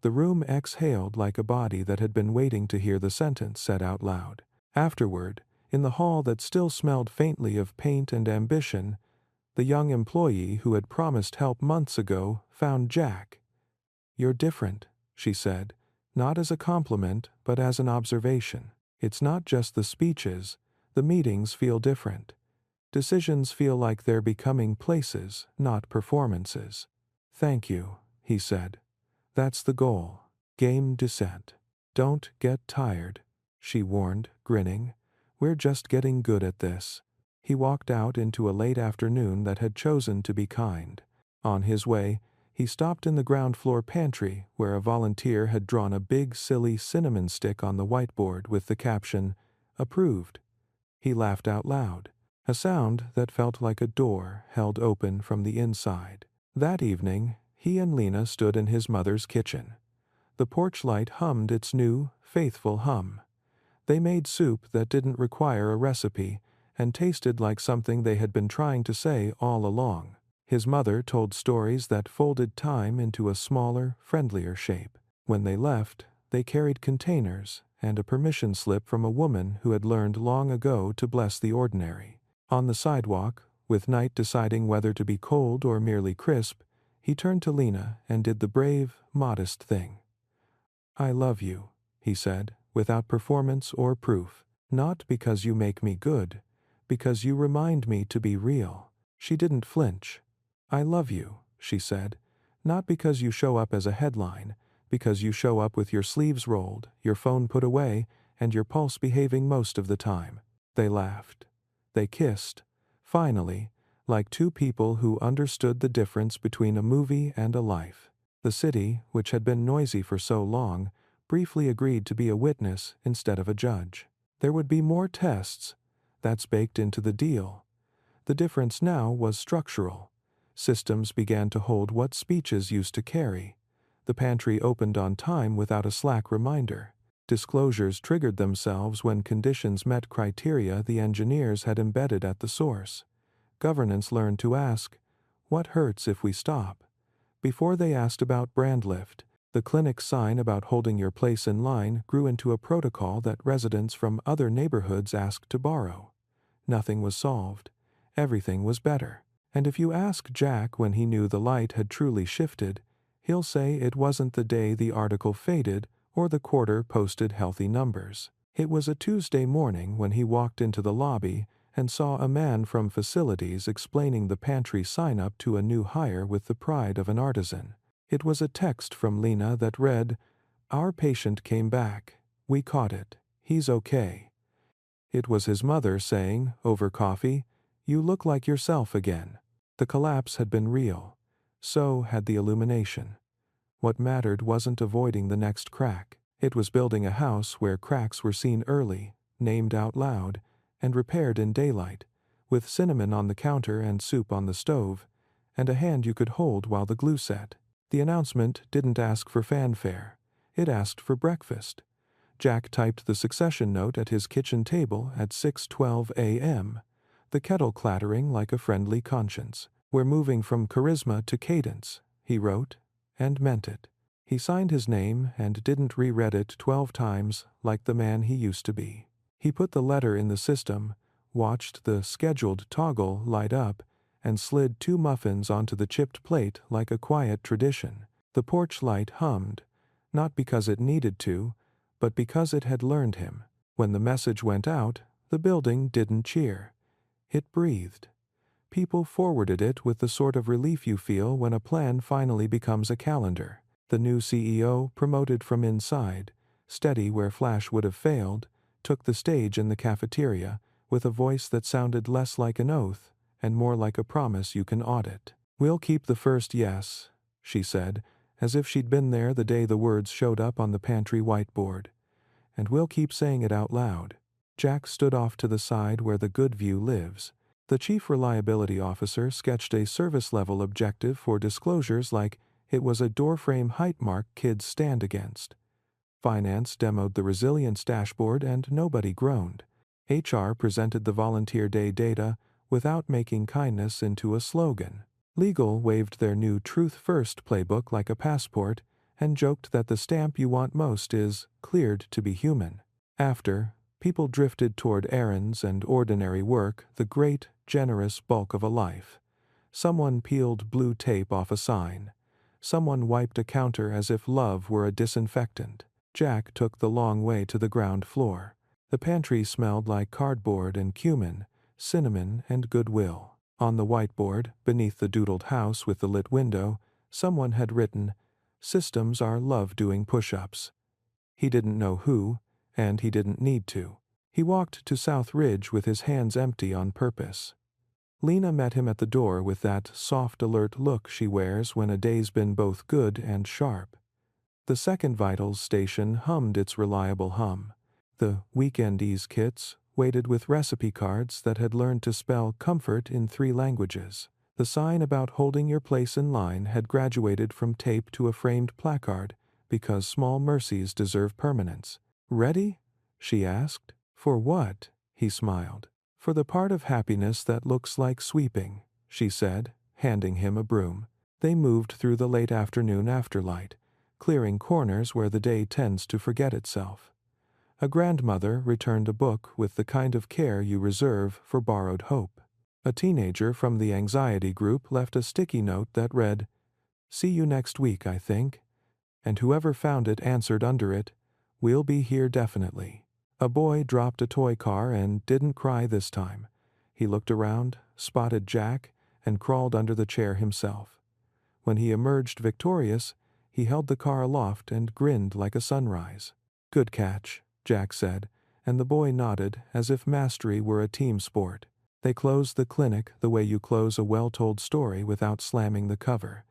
The room exhaled like a body that had been waiting to hear the sentence said out loud. Afterward, in the hall that still smelled faintly of paint and ambition, the young employee who had promised help months ago found Jack. "You're different," she said, not as a compliment but as an observation. "It's not just the speeches, the meetings feel different. Decisions feel like they're becoming places, not performances." "Thank you," he said. "That's the goal. Game descent. Don't get tired," she warned, grinning. "We're just getting good at this." He walked out into a late afternoon that had chosen to be kind. On his way, he stopped in the ground floor pantry where a volunteer had drawn a big silly cinnamon stick on the whiteboard with the caption, "Approved." He laughed out loud, a sound that felt like a door held open from the inside. That evening, he and Lena stood in his mother's kitchen. The porch light hummed its new, faithful hum. They made soup that didn't require a recipe and tasted like something they had been trying to say all along. His mother told stories that folded time into a smaller, friendlier shape. When they left, they carried containers and a permission slip from a woman who had learned long ago to bless the ordinary. On the sidewalk, with night deciding whether to be cold or merely crisp, he turned to Lena and did the brave, modest thing. "I love you," he said, without performance or proof. "Not because you make me good, because you remind me to be real." She didn't flinch. "I love you," she said, "not because you show up as a headline, because you show up with your sleeves rolled, your phone put away, and your pulse behaving most of the time." They laughed. They kissed. Finally, like two people who understood the difference between a movie and a life. The city, which had been noisy for so long, briefly agreed to be a witness instead of a judge. There would be more tests. That's baked into the deal. The difference now was structural. Systems began to hold what speeches used to carry. The pantry opened on time without a slack reminder. Disclosures triggered themselves when conditions met criteria the engineers had embedded at the source. Governance learned to ask, "What hurts if we stop?" Before they asked about brand lift, the clinic's sign about holding your place in line grew into a protocol that residents from other neighborhoods asked to borrow. Nothing was solved. Everything was better. And if you ask Jack when he knew the light had truly shifted, he'll say it wasn't the day the article faded or the quarter posted healthy numbers. It was a Tuesday morning when he walked into the lobby and saw a man from facilities explaining the pantry sign-up to a new hire with the pride of an artisan. It was a text from Lena that read, "Our patient came back. We caught it. He's okay." It was his mother saying, over coffee, "You look like yourself again." The collapse had been real. So had the illumination. What mattered wasn't avoiding the next crack. It was building a house where cracks were seen early, named out loud, and repaired in daylight, with cinnamon on the counter and soup on the stove, and a hand you could hold while the glue set. The announcement didn't ask for fanfare. It asked for breakfast. Jack typed the succession note at his kitchen table at 6:12 a.m., the kettle clattering like a friendly conscience. "We're moving from charisma to cadence," he wrote, and meant it. He signed his name and didn't reread it 12 times like the man he used to be. He put the letter in the system, watched the scheduled toggle light up, and slid 2 muffins onto the chipped plate like a quiet tradition. The porch light hummed, not because it needed to, but because it had learned him. When the message went out, the building didn't cheer. It breathed. People forwarded it with the sort of relief you feel when a plan finally becomes a calendar. The new CEO, promoted from inside, steady where Flash would have failed, took the stage in the cafeteria with a voice that sounded less like an oath and more like a promise you can audit. "We'll keep the first yes," she said, as if she'd been there the day the words showed up on the pantry whiteboard. "And we'll keep saying it out loud." Jack stood off to the side where the good view lives. The chief reliability officer sketched a service-level objective for disclosures like it was a doorframe height mark kids stand against. Finance demoed the resilience dashboard and nobody groaned. HR presented the volunteer day data without making kindness into a slogan. Legal waved their new Truth First playbook like a passport and joked that the stamp you want most is cleared to be human. After, people drifted toward errands and ordinary work, the great, generous bulk of a life. Someone peeled blue tape off a sign. Someone wiped a counter as if love were a disinfectant. Jack took the long way to the ground floor. The pantry smelled like cardboard and cumin, cinnamon and goodwill. On the whiteboard, beneath the doodled house with the lit window, someone had written, "Systems are love doing push-ups." He didn't know who, and he didn't need to. He walked to South Ridge with his hands empty on purpose. Lena met him at the door with that soft, alert look she wears when a day's been both good and sharp. The Second Vitals station hummed its reliable hum. The Weekend Ease kits waited with recipe cards that had learned to spell comfort in 3 languages. The sign about holding your place in line had graduated from tape to a framed placard because small mercies deserve permanence. "Ready?" she asked. "For what?" he smiled. "For the part of happiness that looks like sweeping," she said, handing him a broom. They moved through the late afternoon afterlight, clearing corners where the day tends to forget itself. A grandmother returned a book with the kind of care you reserve for borrowed hope. A teenager from the anxiety group left a sticky note that read, "See you next week, I think," and whoever found it answered under it, "We'll be here definitely." A boy dropped a toy car and didn't cry this time. He looked around, spotted Jack, and crawled under the chair himself. When he emerged victorious, he held the car aloft and grinned like a sunrise. "Good catch," Jack said, and the boy nodded as if mastery were a team sport. They closed the clinic the way you close a well-told story without slamming the cover.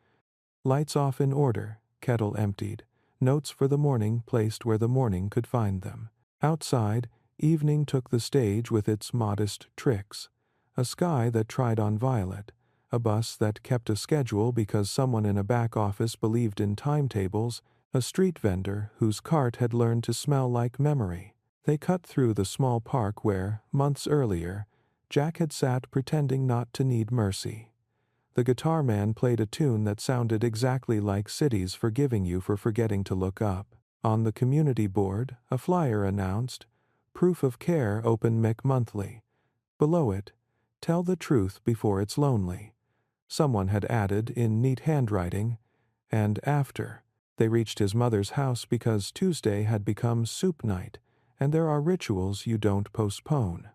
Lights off in order, kettle emptied, notes for the morning placed where the morning could find them. Outside, evening took the stage with its modest tricks. A sky that tried on violet, a bus that kept a schedule because someone in a back office believed in timetables, a street vendor whose cart had learned to smell like memory. They cut through the small park where, months earlier, Jack had sat pretending not to need mercy. The guitar man played a tune that sounded exactly like cities forgiving you for forgetting to look up. On the community board, a flyer announced, "Proof of Care open monthly." Below it, "Tell the truth before it's lonely." Someone had added in neat handwriting, "And after." They reached his mother's house because Tuesday had become soup night, and there are rituals you don't postpone.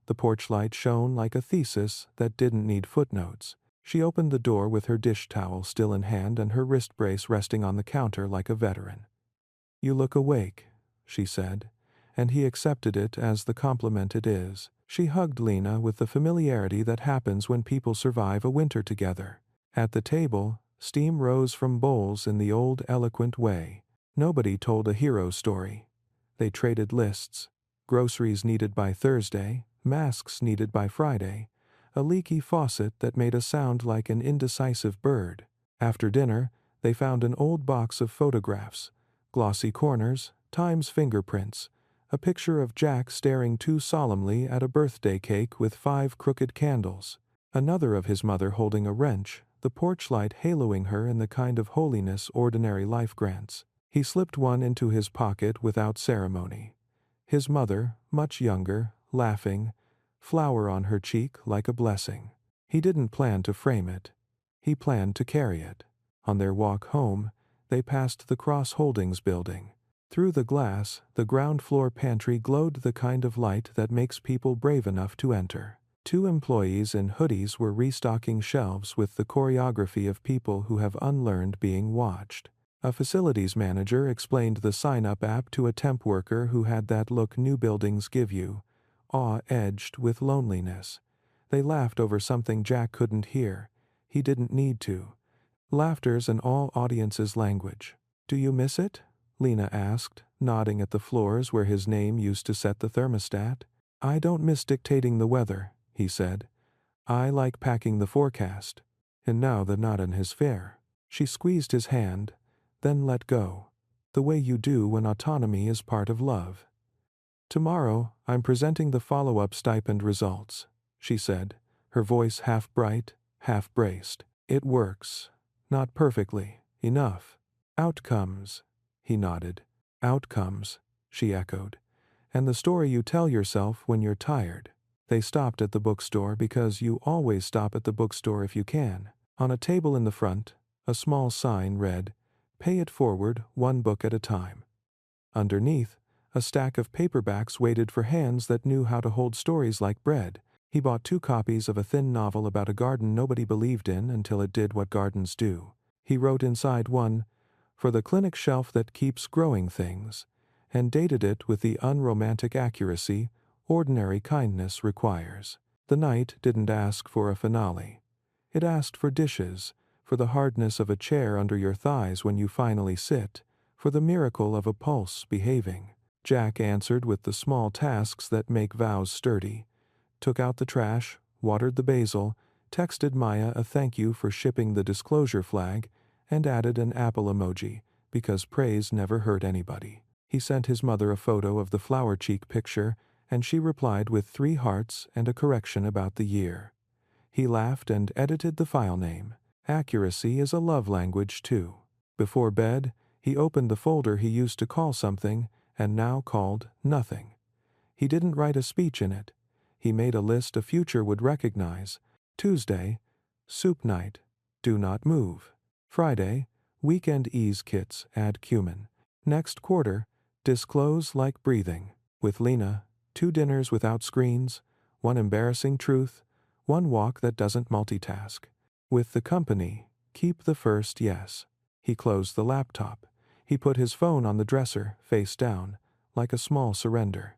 The porch light shone like a thesis that didn't need footnotes. She opened the door with her dish towel still in hand and her wrist brace resting on the counter like a veteran. "You look awake," she said, and he accepted it as the compliment it is. She hugged Lena with the familiarity that happens when people survive a winter together. At the table, steam rose from bowls in the old eloquent way. Nobody told a hero story. They traded lists. Groceries needed by Thursday, masks needed by Friday, a leaky faucet that made a sound like an indecisive bird. After dinner, they found an old box of photographs, glossy corners, Time's fingerprints, a picture of Jack staring too solemnly at a birthday cake with 5 crooked candles, another of his mother holding a wrench, the porch light haloing her in the kind of holiness ordinary life grants. He slipped one into his pocket without ceremony. His mother, much younger, laughing, flower on her cheek like a blessing. He didn't plan to frame it. He planned to carry it. On their walk home, they passed the Cross Holdings building. Through the glass, the ground-floor pantry glowed the kind of light that makes people brave enough to enter. 2 employees in hoodies were restocking shelves with the choreography of people who have unlearned being watched. A facilities manager explained the sign-up app to a temp worker who had that look new buildings give you, awe-edged with loneliness. They laughed over something Jack couldn't hear. He didn't need to. Laughter's an all-audiences language. "Do you miss it?" Lena asked, nodding at the floors where his name used to set the thermostat. "I don't miss dictating the weather," he said. "I like packing the forecast." And now the nod in his fare. She squeezed his hand, then let go. "The way you do when autonomy is part of love." "Tomorrow, I'm presenting the follow-up stipend results," she said, her voice half bright, half braced. "It works. Not perfectly. Enough. Outcomes." He nodded. "Outcomes," she echoed. "And the story you tell yourself when you're tired." They stopped at the bookstore because you always stop at the bookstore if you can. On a table in the front, a small sign read, "Pay it forward, 1 book at a time." Underneath, a stack of paperbacks waited for hands that knew how to hold stories like bread. He bought 2 copies of a thin novel about a garden nobody believed in until it did what gardens do. He wrote inside one, "For the clinic shelf that keeps growing things," and dated it with the unromantic accuracy ordinary kindness requires. The night didn't ask for a finale. It asked for dishes, for the hardness of a chair under your thighs when you finally sit, for the miracle of a pulse behaving. Jack answered with the small tasks that make vows sturdy. Took out the trash, watered the basil, texted Maya a thank you for shipping the disclosure flag, and added an apple emoji, because praise never hurt anybody. He sent his mother a photo of the flower cheek picture, and she replied with 3 hearts and a correction about the year. He laughed and edited the file name. Accuracy is a love language too. Before bed, he opened the folder he used to call something, and now called nothing. He didn't write a speech in it. He made a list a future would recognize. Tuesday, soup night, do not move. Friday, weekend ease kits, add cumin. Next quarter, disclose like breathing. With Lena, 2 dinners without screens, 1 embarrassing truth, 1 walk that doesn't multitask. With the company, keep the first yes. He closed the laptop. He put his phone on the dresser, face down, like a small surrender.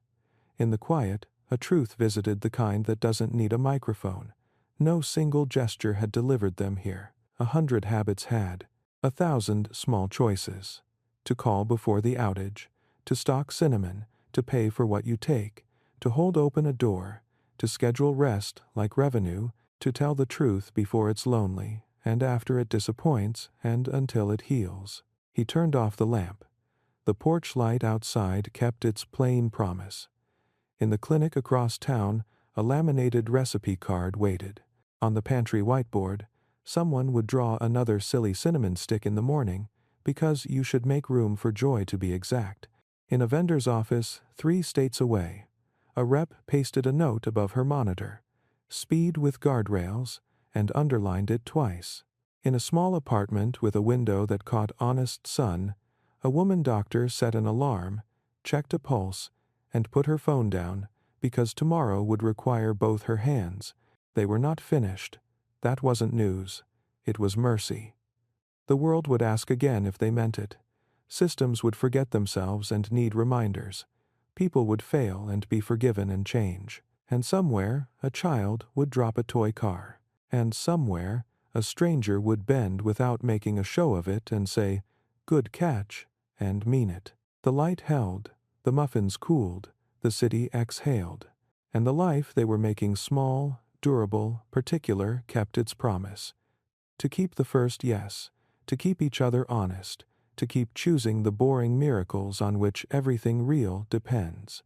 In the quiet, a truth visited the kind that doesn't need a microphone. No single gesture had delivered them here. 100 habits had. 1,000 small choices. To call before the outage. To stock cinnamon. To pay for what you take. To hold open a door. To schedule rest like revenue. To tell the truth before it's lonely, and after it disappoints, and until it heals. He turned off the lamp. The porch light outside kept its plain promise. In the clinic across town, a laminated recipe card waited. On the pantry whiteboard, someone would draw another silly cinnamon stick in the morning, because you should make room for joy to be exact. In a vendor's office, 3 states away, a rep pasted a note above her monitor, "Speed with guardrails," and underlined it twice. In a small apartment with a window that caught honest sun, a woman doctor set an alarm, checked a pulse, and put her phone down, because tomorrow would require both her hands. They were not finished. That wasn't news. It was mercy. The world would ask again if they meant it. Systems would forget themselves and need reminders. People would fail and be forgiven and change. And somewhere, a child would drop a toy car. And somewhere, a stranger would bend without making a show of it and say, "Good catch," and mean it. The light held, the muffins cooled, the city exhaled. And the life they were making small, durable, particular, kept its promise. To keep the first yes, to keep each other honest, to keep choosing the boring miracles on which everything real depends.